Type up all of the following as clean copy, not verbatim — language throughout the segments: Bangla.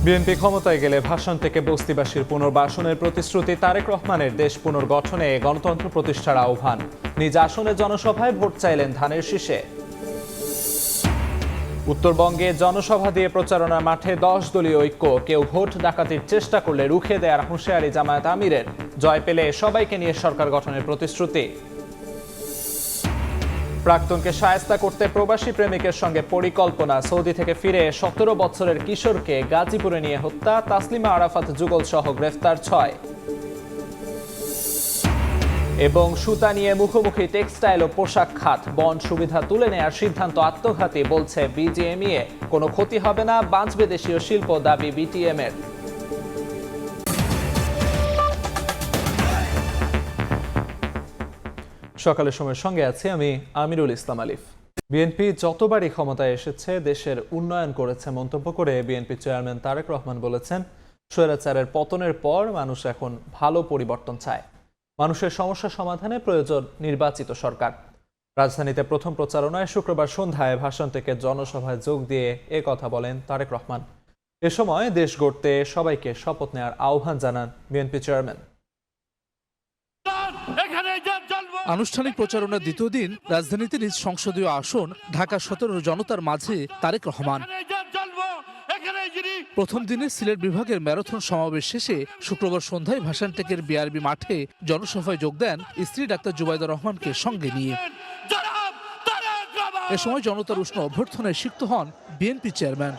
বিএনপি ক্ষমতায় গেলে ভাষণ থেকে বস্তিবাসীর পুনর্বাসনের প্রতিশ্রুতি, তারেক রহমানের দেশ পুনর্গঠনে গণতন্ত্র প্রতিষ্ঠার আহ্বান। নিজ আসনে জনসভায় ভোট চাইলেন ধানের শীষে। উত্তরবঙ্গে জনসভা দিয়ে প্রচারণার মাঠে 10 দলীয় ঐক্য। কেউ ভোট ডাকাতির চেষ্টা করলে রুখে দেয়ার হুঁশিয়ারি জামায়াত আমিরের। জয় পেলে সবাইকে নিয়ে সরকার গঠনের প্রতিশ্রুতি। প্রাক্তনকে শায়েস্তা করতে প্রবাসী প্রেমিকের সঙ্গে পরিকল্পনা। সৌদি থেকে ফিরে 17 বছরের কিশোরকে গাজীপুরে নিয়ে হত্যা। তাসলিমা আরাফাত যুগল সহ গ্রেফতার 6। এবং সুতা নিয়ে মুখোমুখি টেক্সটাইল ও পোশাক খাত। বন্ড সুবিধা তুলে নেওয়ার সিদ্ধান্ত আত্মঘাতী বলছে বিজিএমইএ। কোনো ক্ষতি হবে না, বাঁচবে দেশীয় শিল্প, দাবি বিটিএম এর। সকালের সময়ের সঙ্গে আছি আমি আমিরুল ইসলাম আলিফ। বিএনপি যতবারই ক্ষমতায় এসেছে দেশের উন্নয়ন করেছে মন্তব্য করে বিএনপি চেয়ারম্যান তারেক রহমান বলেছেন, স্বৈরাচারের পতনের পর মানুষ এখন ভালো পরিবর্তন চায়। মানুষের সমস্যা সমাধানে প্রয়োজন নির্বাচিত সরকার। রাজধানীতে প্রথম প্রচারণায় শুক্রবার সন্ধ্যায় ভাষণ থেকে জনসভায় যোগ দিয়ে এ কথা বলেন তারেক রহমান। এ সময় দেশ গড়তে সবাইকে শপথ নেওয়ার আহ্বান জানান বিএনপি চেয়ারম্যান। আনুষ্ঠানিক প্রচারণার দ্বিতীয় দিন রাজধানীতে নিজ সংসদীয় আসন ঢাকা 17 জনতার মাঝে তারেক রহমান। প্রথম দিনে সিলেট বিভাগের ম্যারাথন সমাবেশ শেষে শুক্রবার সন্ধ্যায় ভাষানটেকের বিআরবি মাঠে জনসভায় যোগ দেন স্ত্রী ডাক্তার জুবাইদা রহমানকে সঙ্গে নিয়ে। এ সময় জনতার উষ্ণ অভ্যর্থনায় সিক্ত হন বিএনপি চেয়ারম্যান।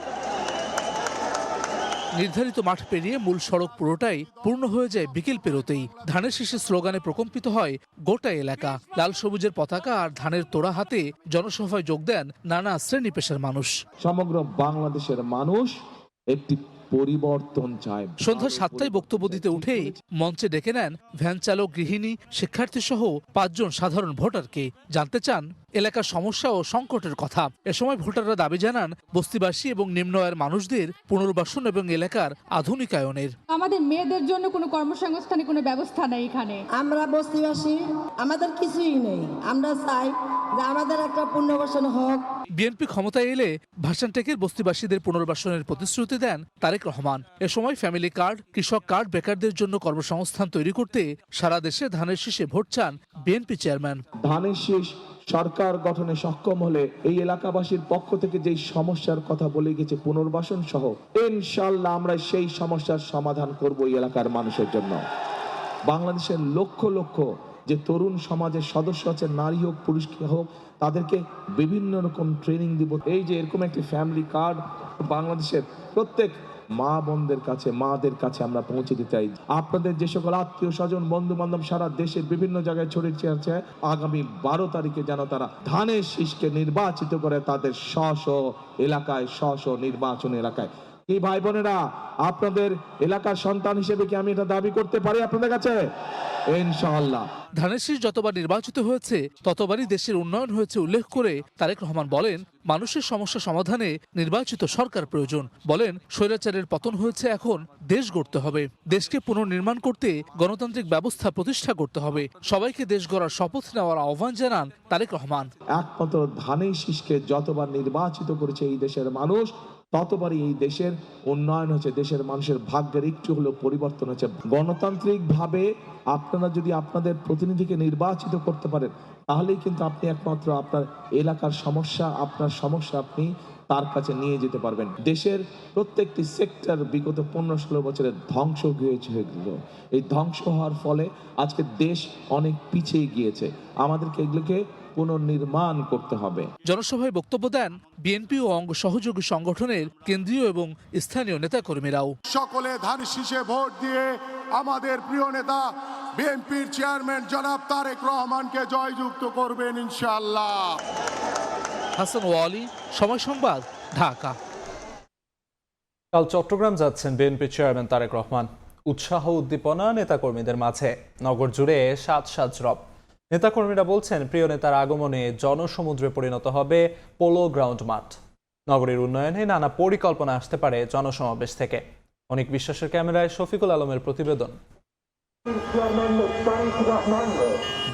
নির্ধারিত মাঠ পেরিয়ে মূল সড়ক পুরোটাই পূর্ণ হয়ে যায় বিকেল পেরোতেই। ধানের শীষের স্লোগানে প্রকম্পিত হয় গোটা এলাকা। লাল সবুজের পতাকা আর ধানের তোড়া হাতে জনসভায় যোগ দেন নানা শ্রেণী পেশার মানুষ। সমগ্র বাংলাদেশের মানুষ একটি পরিবর্তন চায়। সন্ধ্যা 7টায় বক্তব্য দিতে উঠেই মঞ্চে ডেকে নেন ভ্যান চালক, গৃহিণী, শিক্ষার্থী সহ 5 জন সাধারণ ভোটারকে। জানতে চান এলাকার সমস্যা ও সংকটের কথা। এ সময় ভোটাররা দাবি জানান বস্তিবাসী এবং নিম্ন আয়ের মানুষদের পুনর্বাসন এবং এলাকার আধুনিকায়নের। আমাদের মেয়েদের জন্য কোনো কর্মসংস্থানের কোনো ব্যবস্থা নেই এখানে। আমরা বস্তিবাসী, আমাদের কিছুই নেই। আমরা চাই যে আমাদের একটা পুনর্বাসন হোক। বিএনপি ক্ষমতায় এলে ভাষানটেকের বস্তিবাসীদের পুনর্বাসনের প্রতিশ্রুতি দেন তারেক রহমান। এ সময় ফ্যামিলি কার্ড, কৃষক কার্ড, বেকারদের জন্য কর্মসংস্থান তৈরি করতে সারা দেশে ধানের শীষে ভোট চান বিএনপি চেয়ারম্যান। ধানের শীষ সরকার গঠনে সক্ষম হলে এই এলাকাবাসীর পক্ষ থেকে যেই সমস্যার কথা বলে গেছে পুনর্বাসন সহ, ইনশাআল্লাহ আমরা সেই সমস্যার সমাধান করব এই এলাকার মানুষের জন্য। বাংলাদেশের লক্ষ লক্ষ যে তরুণ সমাজের সদস্য আছে, নারী হোক পুরুষ হোক, তাদেরকে বিভিন্ন রকম ট্রেনিং দিব। এই যে এরকম একটি ফ্যামিলি কার্ড বাংলাদেশের প্রত্যেক মা বোনদের কাছে, মাদের কাছে আমরা পৌঁছে দিতে চাই। আপনাদের যে সকল আত্মীয় স্বজন, বন্ধু বান্ধব সারা দেশের বিভিন্ন জায়গায় ছড়িয়ে আছে, আগামী 12 তারিখে যেন তারা ধানের শীষকে নির্বাচিত করে তাদের স্ব এলাকায়, স্ব নির্বাচন এলাকায়। কি ভাই বোনেরা, আপনাদের এলাকার সন্তান হিসেবে কি আমি এটা দাবি করতে পারি আপনাদের কাছে? ইনশাআল্লাহ। ধানের শীষ যতবার নির্বাচিত হয়েছে ততবারই দেশের উন্নয়ন হয়েছে উল্লেখ করে তারেক রহমান বলেন, মানুষের সমস্যা সমাধানে নির্বাচিত সরকার প্রয়োজন। বলেন, স্বৈরাচারের পতন হয়েছে, এখন দেশ গড়তে হবে। দেশকে পুনর্নির্মাণ করতে গণতান্ত্রিক ব্যবস্থা প্রতিষ্ঠা করতে হবে। সবাইকে দেশ গড়ার শপথ নেওয়ার আহ্বান জানান তারেক রহমান। একমাত্র ধানের শীষকে যতবার নির্বাচিত করেছে এই দেশের মানুষ, ততবারই এই দেশের উন্নয়ন হচ্ছে, দেশের মানুষের ভাগ্যের একটু হলেও পরিবর্তন হচ্ছে। গণতান্ত্রিক ভাবে আপনারা যদি আপনাদের প্রতিনিধিকে নির্বাচিত করতে পারেন, তাহলেই কিন্তু আপনি একমাত্র আপনার এলাকার সমস্যা, আপনার সমস্যা আপনি তার কাছে নিয়ে যেতে পারবেন। দেশের প্রত্যেকটি সেক্টর বিগত 15-16 বছরের ধ্বংস হয়েছিল। এই ধ্বংস হওয়ার ফলে আজকে দেশ অনেক পিছিয়ে গিয়েছে। আমাদেরকে এগুলোকে পুনর্নির্মাণ করতে হবে। জনসভায় বক্তব্য দেন বিএনপি ও অঙ্গ সহযোগী সংগঠনের কেন্দ্রীয় এবং স্থানীয় নেতাকর্মীরাও। সকলে ধানের শীষে ভোট দিয়ে আমাদের প্রিয় নেতা বিএনপির চেয়ারম্যান জনাব তারেক রহমানকে জয়যুক্ত করবেন ইনশাআল্লাহ। হাসান ওয়ালি, সময় সংবাদ, ঢাকা। কাল চট্টগ্রাম যাচ্ছেন বিএনপি চেয়ারম্যান তারেক রহমান। উৎসাহ উদ্দীপনা নেতাকর্মীদের মাঝে। নগর জুড়ে সাজ রব। নেতাকর্মীরা বলছেন, প্রিয় নেতার আগমনে জনসমুদ্রে পরিণত হবে পোলো গ্রাউন্ড মাঠ। নগরীর উন্নয়নে নানা পরিকল্পনা আসতে পারে জনসমাবেশ থেকে। অনেক বিশ্বাসের ক্যামেরায় শফিকুল আলমের প্রতিবেদন।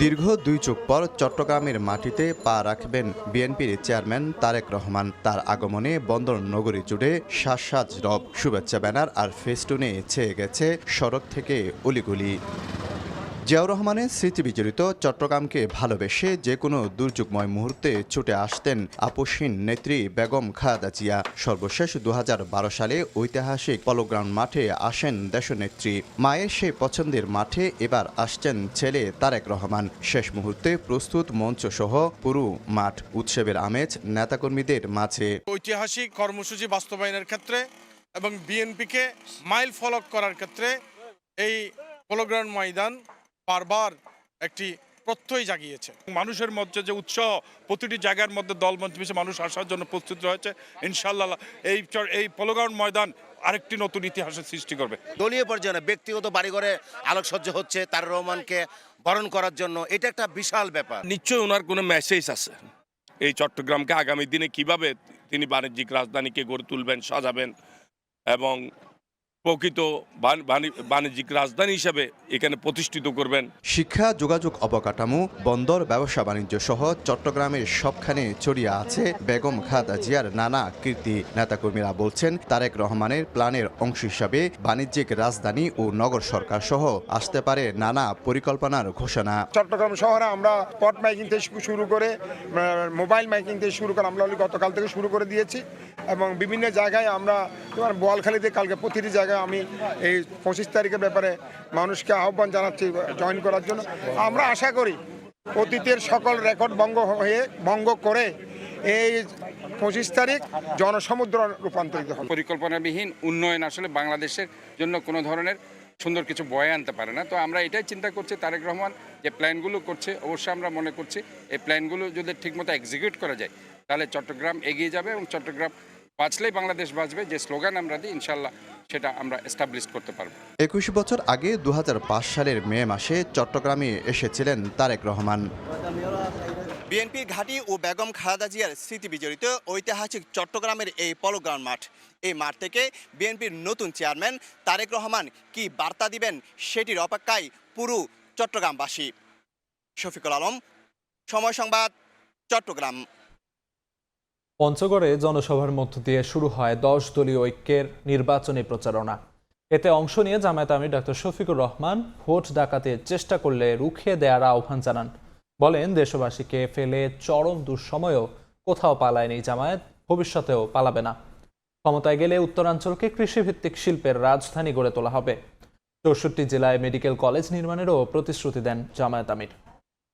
দীর্ঘ 2 যুগ পর চট্টগ্রামের মাটিতে পা রাখবেন বিএনপির চেয়ারম্যান তারেক রহমান। তার আগমনে বন্দর নগরী জুড়ে সাজ রব, শুভেচ্ছা ব্যানার আর ফেস্টুনে ছেয়ে গেছে সড়ক থেকে অলিগলি। জিয়াউর রহমানের স্মৃতিবিজড়িত চট্টগ্রামকে ভালোবেসে যে কোনো দুর্যোগময় মুহূর্তে ছুটে আসতেন আপসহীন নেত্রী বেগম খালেদা জিয়া। সর্বশেষ 2012 সালে ঐতিহাসিক পলো গ্রাউন্ড মাঠে আসেন দেশনেত্রী। মায়ের সেই পছন্দের মাঠে এবার আসছেন ছেলে তারেক রহমান। শেষ মুহূর্তে প্রস্তুত মঞ্চসহ পুরো মাঠ, উৎসবের আমেজ নেতাকর্মীদের মাঝে। ঐতিহাসিক কর্মসূচি বাস্তবায়নের ক্ষেত্রে এবং বিএনপিকে মাইল ফলক করার ক্ষেত্রে এই পলো গ্রাউন্ড ময়দান বারবার একটি প্রত্যয় জাগিয়েছে। মানুষের মধ্যে যে উৎসাহ, প্রতিটি জায়গার মধ্যে দলমঞ্চ মিশে মানুষ আসার জন্য প্রস্তুত রয়েছে। ইনশাআল্লাহ এই পলো গ্রাউন্ড ময়দান আরেকটি নতুন ইতিহাসের সৃষ্টি করবে। দলীয় পর্যায়ে ব্যক্তিগত বাড়িঘরে আলোকসজ্জা হচ্ছে তারেক রহমানকে বরণ করার জন্য, এটা একটা বিশাল ব্যাপার। নিশ্চয়ই ওনার কোনো মেসেজ আছে এই চট্টগ্রামকে আগামী দিনে কিভাবে তিনি বাণিজ্যিক রাজধানীকে গড়ে তুলবেন, সাজাবেন এবং প্রকৃত বাণিজ্যিক রাজধানী হিসেবে এখানে প্রতিষ্ঠিত করবেন। শিক্ষা, যোগাযোগ অবকাঠামো, বন্দর, ব্যবসা বাণিজ্য সহ চট্টগ্রামের সবখানে ছড়িয়ে আছে বেগম খালেদা জিয়ার নানা কীর্তি। নেতাকর্মীরা বলছেন তারেক রহমানের প্ল্যানের অংশ হিসাবে বাণিজ্যিক রাজধানী ও নগর সরকার সহ আসতে পারে নানা পরিকল্পনার ঘোষণা। চট্টগ্রাম শহরে আমরা স্পট মাইকিং থেকে শুরু করে মোবাইল মাইকিং থেকে শুরু করে আমরা গতকাল থেকে শুরু করে দিয়েছি এবং বিভিন্ন জায়গায় আমরা বোয়ালখালীতে কালকে প্রতিটি জায়গায় আমি এই 25 তারিখের ব্যাপারে মানুষকে আহ্বান জানাচ্ছি জয়েন করার জন্য। আমরা আশা করি অতীতের সকল রেকর্ড ভঙ্গ করে এই 25 তারিখ জনসমুদ্র রূপান্তরিত হবে। পরিকল্পনাবিহীন উন্নয়ন আসলে বাংলাদেশের জন্য কোনো ধরনের সুন্দর কিছু বয়ে আনতে পারে না। তো আমরা এটাই চিন্তা করছি, তারেক রহমান যে প্ল্যানগুলো করছে, অবশ্যই আমরা মনে করছি এই প্ল্যানগুলো যদি ঠিকমতো এক্সিকিউট করা যায় তাহলে চট্টগ্রাম এগিয়ে যাবে এবং চট্টগ্রাম বাঁচলেই বাংলাদেশ বাঁচবে যে স্লোগান আমরা দিই ইনশাল্লাহ সেটা আমরা এস্টাবলিশ করতে পারবো। 21 বছর আগে 2005 সালের মে মাসে চট্টগ্রামে এসেছিলেন তারেক রহমান। বিএনপির ঘাঁটি ও বেগম খালেদা জিয়ার স্মৃতি বিজড়িত ঐতিহাসিক চট্টগ্রামের এই পলো গ্রাউন্ড মাঠ, এই মাঠ থেকে বিএনপির নতুন চেয়ারম্যান তারেক রহমান কি বার্তা দিবেন সেটির অপেক্ষায় পুরো চট্টগ্রামবাসী। শফিকুল আলম, সময় সংবাদ, চট্টগ্রাম। পঞ্চগড়ে জনসভার মধ্য দিয়ে শুরু হয় 10 দলীয় ঐক্যের নির্বাচনী প্রচারণা। এতে অংশ নিয়ে জামায়াত আমির ডক্টর শফিকুর রহমান ভোট ডাকাতির চেষ্টা করলে রুখে দেওয়ার আহ্বান জানান। বলেন, দেশবাসীকে ফেলে চরম দুঃসময়েও কোথাও পালায়নি জামায়াত, ভবিষ্যতেও পালাবে না। ক্ষমতায় গেলে উত্তরাঞ্চলকে কৃষিভিত্তিক শিল্পের রাজধানী গড়ে তোলা হবে। 64 জেলায় মেডিকেল কলেজ নির্মাণেরও প্রতিশ্রুতি দেন জামায়াত আমির।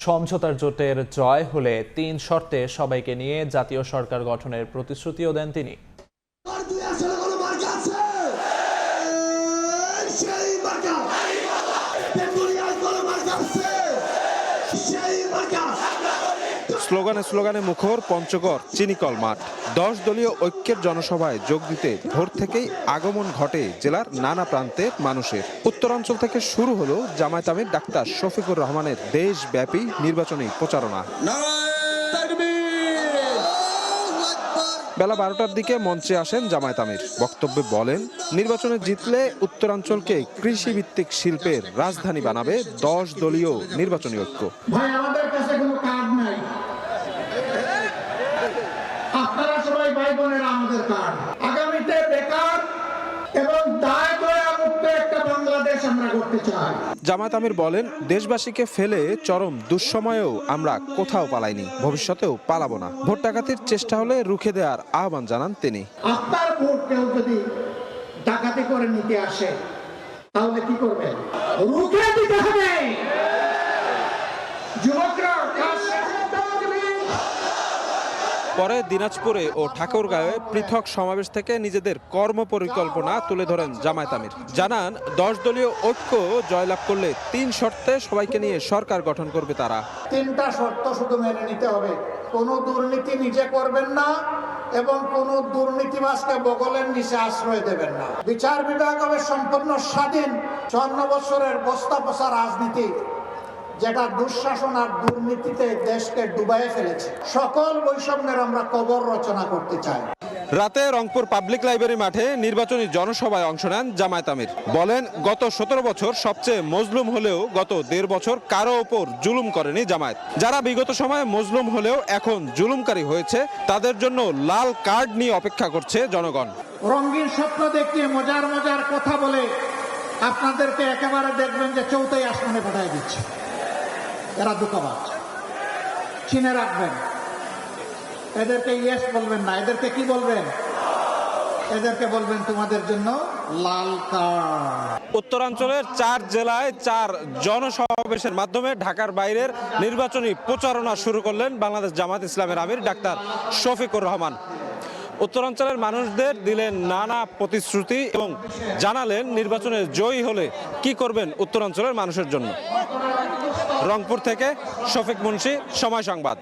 সমঝোতার জোটের জয় হলে 3 শর্তে সবাইকে নিয়ে জাতীয় সরকার গঠনের প্রতিশ্রুতিও দেন তিনি। স্লোগানে মুখর পঞ্চগড় চিনিকল মাঠ। 10 দলীয় ঐক্যের জনসভায় যোগ দিতে ভোর থেকেই আগমন ঘটে জেলার নানা প্রান্তের মানুষের। উত্তরাঞ্চল থেকে শুরু হলো জামায়াত আমির ডাক্তার শফিকুর রহমানের দেশব্যাপী নির্বাচনী প্রচারণা। বেলা 12টার দিকে মঞ্চে আসেন জামায়াত আমির। বক্তব্যে বলেন, নির্বাচনে জিতলে উত্তরাঞ্চলকে কৃষিভিত্তিক শিল্পের রাজধানী বানাবে 10 দলীয় নির্বাচনী ঐক্য। ভাই, আমাদের কাছে কোনো কার্ড নাই, আপনারা সবাই ভাই বোনেরা আমাদের কার্ড। আগামীতে বেকার এবং দায় দয়া মুক্ত একটা বাংলাদেশ আমরা করতে চাই। জামায়াত আমির বলেন, দেশবাসীকে ফেলে চরম দুঃসময়েও আমরা কোথাও পালাইনি, ভবিষ্যতেও পালাবো না। ভোট ডাকাতির চেষ্টা হলে রুখে দেওয়ার আহ্বান জানান তিনি। আপনার ভোট কেউ যদি ডাকাতি করে নিতে আসে তাহলে কি করবেন? রুখে দিতে হবে। যুবকরা পরে দিনাজপুরে ও ঠাকুরগাঁওয়ে পৃথক সমাবেশ থেকে নিজেদের কর্মপরিকল্পনা তুলে ধরেন জামায়াত আমির। জানান, 10 দলীয় ঐক্য জয়লাভ করলে 3 শর্তে সবাইকে নিয়ে সরকার গঠন করবে তারা। 3টা শর্ত শুধু মেনে নিতে হবে। কোনো দুর্নীতি নিজে করবেন না এবং কোনো দুর্নীতিবাজকে বগলের নিচে আশ্রয় দেবেন না। বিচার বিভাগ হবে সম্পূর্ণ স্বাধীন। 54 বছরের বস্তা পচা রাজনীতি যেটা দুঃশাসন আর দুর্নীতিতে দেশকে ডুবাইয়ে ফেলেছে, সকল বৈষম্যের আমরা কবর রচনা করতে চাই। রাতে রংপুর পাবলিক লাইব্রেরি মাঠে নির্বাচনী জনসভায় অংশ নেন জামায়াত আমির। বলেন, গত 17 বছর সবচেয়ে মজলুম হলেও গত 1.5 বছর কারো ওপর জুলুম করেনি জামায়াত। যারা বিগত সময়ে মজলুম হলেও এখন জুলুমকারী হয়েছে, তাদের জন্য লাল কার্ড নিয়ে অপেক্ষা করছে জনগণ। রঙিন স্বপ্ন দেখিয়ে মজার মজার কথা বলে আপনাদেরকে একেবারে দেখবেন যে চৌথাই আসমানে পাঠায় দিচ্ছে। এরা দুঃখবাজ, চিনে রাখবেন। এদেরকে ইয়েস বলবেন না, এদেরকে কি বলবেন? এদেরকে বলবেন তোমাদের জন্য লাল কার্ড। উত্তরাঞ্চলের 4 জেলায় 4 জনসমাবেশের মাধ্যমে ঢাকার বাইরের নির্বাচনী প্রচারণা শুরু করলেন বাংলাদেশ জামায়াত ইসলামের আমির ডাক্তার শফিকুর রহমান। উত্তরাঞ্চলের মানুষদের দিলেন নানা প্রতিশ্রুতি এবং জানালেন নির্বাচনে জয়ী হলে কি করবেন উত্তরাঞ্চলের মানুষের জন্য। রংপুর থেকে শফিক মুন্সি, সময় সংবাদ।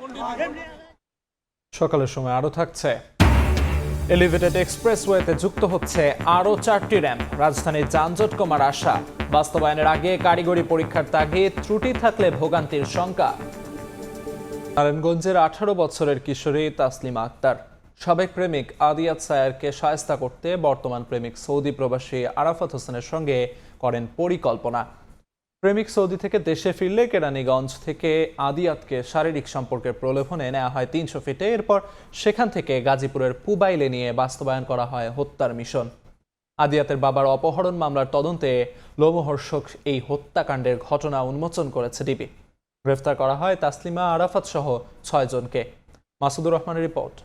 সকালের সময় আরো থাকছে। এলিভেটেড এক্সপ্রেসওয়েতে যুক্ত হচ্ছে আরও 4টি র্যাম্প। রাজধানীর যানজট কমার আশা। বাস্তবায়নের আগে কারিগরি পরীক্ষার তাগিদ, ত্রুটি থাকলে ভোগান্তির শঙ্কা। নারায়ণগঞ্জের 18 বছরের কিশোরী তাসলিমা আক্তার সাবেক প্রেমিক আদিয়াত সায়ারকে শায়েস্তা করতে বর্তমান প্রেমিক সৌদি প্রবাসী আরাফাত হোসেনের সঙ্গে করেন পরিকল্পনা। প্রেমিক সৌদি থেকে দেশে ফিরলে কেরানীগঞ্জ থেকে আদিয়াতকে শারীরিক সম্পর্কের প্রলোভনে নেওয়া হয় 300 ফিটে। এরপর সেখান থেকে গাজীপুরের পুবাইলে নিয়ে বাস্তবায়ন করা হয় হত্যার মিশন। আদিয়াতের বাবার অপহরণ মামলার তদন্তে লোমহর্ষক এই হত্যাকাণ্ডের ঘটনা উন্মোচন করেছে ডিবি। গ্রেফতার করা হয় তাসলিমা, আরাফাত সহ 6 জনকে। মাসুদুর রহমানের রিপোর্ট।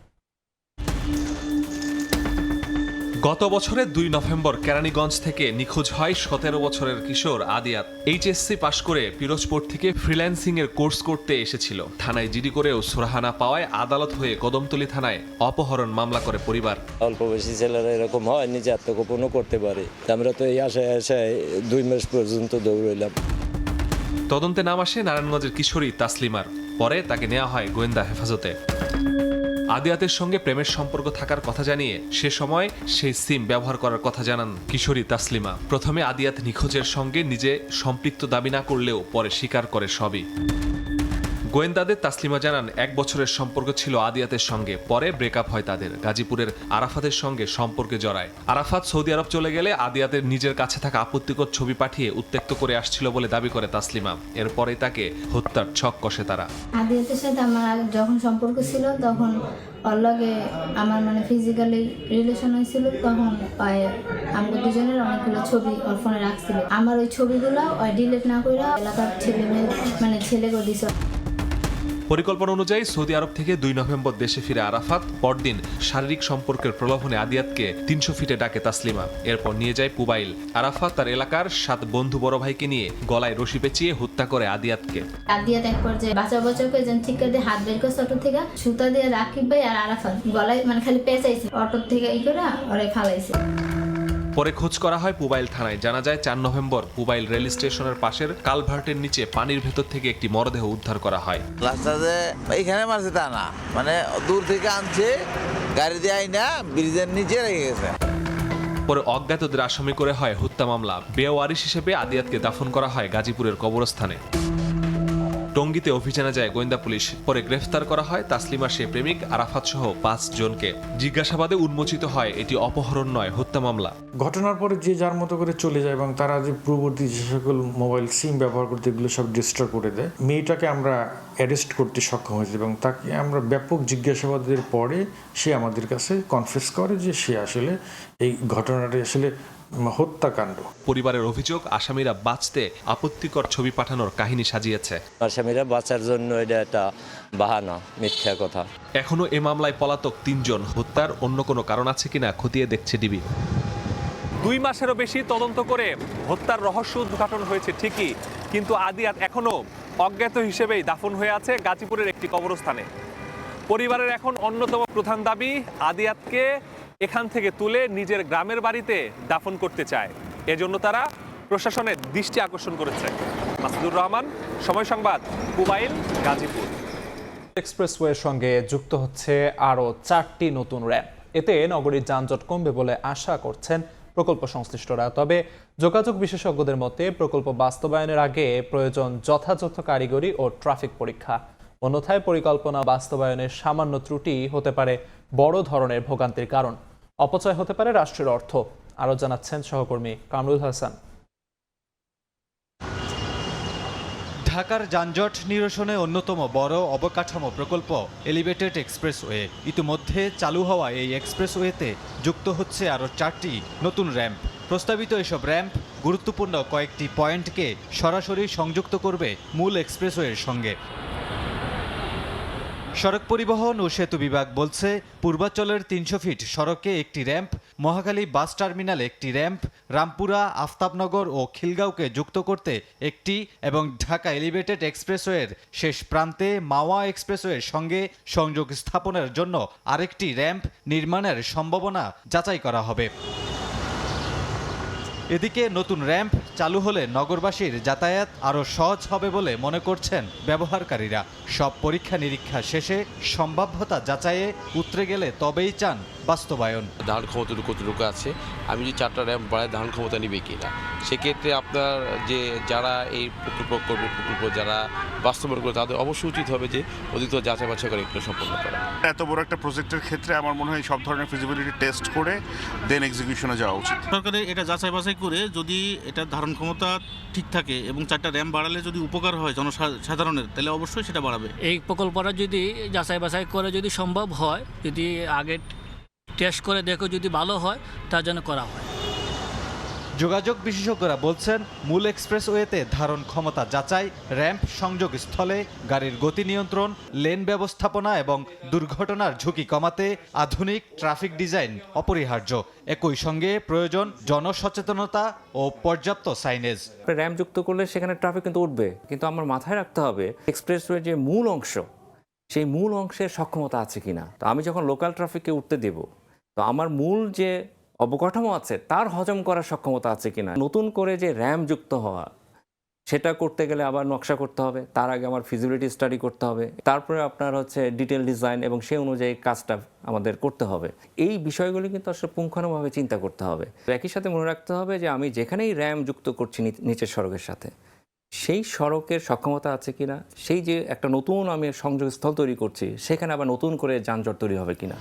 গত বছরের 2 নভেম্বর কেরানীগঞ্জ থেকে নিখোঁজ হয় 17 বছরের কিশোর আদিয়াত। এইচএসসি পাশ করে পিরোজপুর থেকে ফ্রিল্যান্সিং এর কোর্স করতে এসেছিল। থানায় জিডি করেও সুরাহা না পাওয়ায় আদালত হয়ে কদমতলী থানায় অপহরণ মামলা করে পরিবার। অল্প বয়সী ছেলেরা এরকম হয়, নিজে আত্মগোপনও করতে পারে। আমরা তো এই আশায় 2 মাস পর্যন্ত দৌড়াইলাম। তদন্তে নাম আসে নারায়ণগঞ্জের কিশোরী তাসলিমার। পরে তাকে নেওয়া হয় গোয়েন্দা হেফাজতে। আদিয়াতের সঙ্গে প্রেমের সম্পর্ক থাকার কথা জানিয়ে সে সময় সেই সিম ব্যবহার করার কথা জানান কিশোরী তাসলিমা। প্রথমে আদিয়াত নিখোঁজের সঙ্গে নিজে সম্পৃক্ত দাবি না করলেও পরে স্বীকার করে সবই। গোয়েন্দাদের তাসলিমা জানান 1 বছরের সম্পর্ক ছিল আদিয়াতের সঙ্গে, পরে ব্রেকআপ হয় তাদের। গাজীপুরের আরাফাতের সঙ্গে সম্পর্কে জড়ায়। আরাফাত সৌদি আরব চলে গেলে আদিয়াতের নিজের কাছে থাকা আপত্তিকর ছবি পাঠিয়ে উত্ত্যক্ত করে আসছিল বলে দাবি করে তাসলিমা। এরপরে তাকে হত্যার ছক কষে তারা। আদিয়াতের সাথে আমার যখন সম্পর্ক ছিল তখন ওর লগে আমার ফিজিক্যালি রিলেশন হয়েছিল। তখন আমরা দুজনের অনেকগুলো ছবি ওর ফোনে রাখছিল। আমার ওই ছবিগুলো ডিলিট না করে এলাকার ছেলে করে দিছে। পরিকল্পনা অনুযায়ী সৌদি আরব থেকে 2 নভেম্বর দেশে ফিরে আরাফাত। পরদিন শারীরিক সম্পর্কের প্রলোভনে আদিয়াতকে 300 ফিটে ডাকে তাসলিমা। এরপর নিয়ে যায় পুবাইল। আরাফাত তার এলাকার 7 বন্ধু বড় ভাইকে নিয়ে গলায় রশি পেঁচিয়ে হত্যা করে আদিয়াতকে। আদিয়াত এক পর্যায়ে বাঁচা করে যেন ঠিক করে হাত বের করে অটো থেকে সুতা দিয়ে রাকিব ভাই আর আরাফাত গলায় খালি পেঁচাইছে, অটো থেকে করে ওরে ফালাইছে। পরে খোঁজ করা হয় পুবাইল থানায়। জানা যায় 4 নভেম্বর পুবাইল রেল স্টেশনের পাশের কালভার্টের নিচে পানির ভেতর থেকে একটি মরদেহ উদ্ধার করা হয়। রাস্তাতে এখানে মারছে তা না, দূর থেকে আনছে, গাড়ি দিয়ে আইনা ব্রিজের নিচে রেখে গেছে। পরে অজ্ঞাতদের আসামি করে হয় হত্যা মামলা। বেওয়ারিশ হিসেবে আদিয়াতকে দাফন করা হয় গাজীপুরের কবরস্থানে। টঙ্গীতে অভিযানে যায় গোয়েন্দা পুলিশ। পরে গ্রেফতার করা হয় তাসলিমার সে প্রেমিক আরাফাত সহ 5 জনকে। জিজ্ঞাসাবাদে উন্মোচিত হয় এটি অপহরণ নয়, হত্যা মামলা। ঘটনার পরে যে যার মতো করে চলে যায় এবং তারা যে পূর্ববর্তী যে সকল মোবাইল সিম ব্যবহার করতে এগুলো সব ডিস্ট্রয় করে দেয়। মেয়েটাকে আমরা অ্যারেস্ট করতে সক্ষম হয়েছি এবং তাকে আমরা ব্যাপক জিজ্ঞাসাবাদের পরে সে আমাদের কাছে কনফেস করে যে সে আসলে এই ঘটনাটা আসলে হত্যাকাণ্ড। পরিবারের অভিযোগ, আসামিরা বাঁচতে আপত্তিকর ছবি পাঠানোর কাহিনী সাজিয়েছে। আসামিরা বাঁচার জন্য এটা একটা বাহানা, মিথ্যা কথা। এখনো এ মামলায় পলাতক 3 জন। হত্যার অন্য কোনো কারণ আছে কিনা খতিয়ে দেখছে ডিবি। 2 মাসেরও বেশি তদন্ত করে হত্যার রহস্য উদ্ঘাটন হয়েছে ঠিকই, কিন্তু আদিয়াত এখনো অজ্ঞাত হিসেবেই দাফন হয়ে আছে গাজীপুরের একটি কবরস্থানে। পরিবারের এখন অন্যতম প্রধান দাবি, আদিয়াতকে এখান থেকে তুলে নিজের গ্রামের বাড়িতে দাফন করতে চায়। এজন্য তারা প্রশাসনের দৃষ্টি আকর্ষণ করেছে। মাসুদুর রহমান, সময় সংবাদ, পুবাইল, গাজীপুর। এক্সপ্রেসওয়ের সঙ্গে যুক্ত হচ্ছে আরও 4টি নতুন র্যাম্প। এতে নগরীর যানজট কমবে বলে আশা করছেন প্রকল্প সংশ্লিষ্টরা। তবে যোগাযোগ বিশেষজ্ঞদের মতে প্রকল্প বাস্তবায়নের আগে প্রয়োজন যথাযথ কারিগরি ও ট্রাফিক পরীক্ষা। অন্যথায় পরিকল্পনা বাস্তবায়নের সামান্য ত্রুটি হতে পারে বড় ধরনের ভোগান্তির কারণ। অপচয় হতে পারে রাষ্ট্রের অর্থ। আরও জানাচ্ছেন সহকর্মী কামরুল হাসান। ঢাকার যানজট নিরসনে অন্যতম বড় অবকাঠামো প্রকল্প এলিভেটেড এক্সপ্রেসওয়ে। ইতিমধ্যে চালু হওয়া এই এক্সপ্রেসওয়েতে যুক্ত হচ্ছে আরও 4টি নতুন র্যাম্প। প্রস্তাবিত এসব র্যাম্প গুরুত্বপূর্ণ কয়েকটি পয়েন্টকে সরাসরি সংযুক্ত করবে মূল এক্সপ্রেসওয়ের সঙ্গে। সড়ক পরিবহন ও সেতু বিভাগ বলছে, পূর্বাঞ্চলের 300 ফিট সড়কে একটি র্যাম্প, মহাখালী বাস টার্মিনালে একটি র্যাম্প, রামপুরা, আফতাবনগর ও খিলগাঁওকে যুক্ত করতে একটি এবং ঢাকা এলিভেটেড এক্সপ্রেসওয়ের শেষ প্রান্তে মাওয়া এক্সপ্রেসওয়ের সঙ্গে সংযোগ স্থাপনের জন্য আরেকটি র্যাম্প নির্মাণের সম্ভাবনা যাচাই করা হবে। এদিকে নতুন র্যাম্প চালু হলে নগরবাসীর যাতায়াত আরও সহজ হবে বলে মনে করছেন ব্যবহারকারীরা। সব পরীক্ষা নিরীক্ষা শেষে সম্ভাব্যতা যাচাইয়ে উতরে গেলে তবেই চান বাস্তবায়ন। ধারণ ক্ষমতা কতটুকু আছে, আমি যদি 4টা র্যাম্প বাড়াই ধারণ ক্ষমতা নিবে কিনা, সেক্ষেত্রে আপনার যে যারা এই প্রকল্প যারা বাস্তবায়ন করে তাদের অবশ্যই উচিত হবে যে অধিক যাচাই বাছাই করে এগুলো সম্পন্ন করা। এত বড় একটা প্রজেক্টের ক্ষেত্রে আমার মনে হয় সব ধরনের ফিজিবিলিটি টেস্ট করে দেন এক্সিকিউশনে যাওয়া উচিত। সরকারের এটা যাচাই বাছাই করে যদি এটা ধারণ ক্ষমতা ঠিক থাকে এবং 4টা র্যাম্প বাড়ালে যদি উপকার হয় জনসাধারণের, তাহলে অবশ্যই সেটা বাড়াবে। এই প্রকল্পটা যদি যাচাই বাছাই করে যদি সম্ভব হয়, যদি আগে টেস্ট করে দেখো যদি ভালো হয়, তার জন্য করা হয়। যোগাযোগ বিশেষজ্ঞরা বলছেন, মূল এক্সপ্রেসওয়েতে ধারণ ক্ষমতা যাচাই, র্যাম্প সংযোগ স্থলে গাড়ির গতি নিয়ন্ত্রণ, লেন ব্যবস্থাপনা এবং দুর্ঘটনার ঝুঁকি কমাতে আধুনিক ট্রাফিক ডিজাইন অপরিহার্য। একই সঙ্গে প্রয়োজন জনসচেতনতা ও পর্যাপ্ত সাইনেজ। র্যাম্প যুক্ত করলে সেখানে ট্রাফিক কিন্তু উঠবে, কিন্তু আমার মাথায় রাখতে হবে এক্সপ্রেসওয়ে যে মূল অংশ, সেই মূল অংশের সক্ষমতা আছে কিনা। তো আমি যখন লোকাল ট্রাফিককে উঠতে দেব, তো আমার মূল যে অবকাঠামো আছে তার হজম করার সক্ষমতা আছে কিনা। নতুন করে যে র্যাম্প যুক্ত হওয়া, সেটা করতে গেলে আবার নকশা করতে হবে, তার আগে আমার ফিজিবিলিটি স্টাডি করতে হবে, তারপরে আপনার ডিটেল ডিজাইন এবং সেই অনুযায়ী কাজটা আমাদের করতে হবে। এই বিষয়গুলি কিন্তু আসলে পুঙ্খানুভাবে চিন্তা করতে হবে। একই সাথে মনে রাখতে হবে যে আমি যেখানেই র্যাম্প যুক্ত করছি নিচের সড়কের সাথে, সেই সড়কের সক্ষমতা আছে কিনা, সেই যে একটা নতুন আমি সংযোগস্থল তৈরি করছি সেখানে আবার নতুন করে যানজট তৈরি হবে কিনা।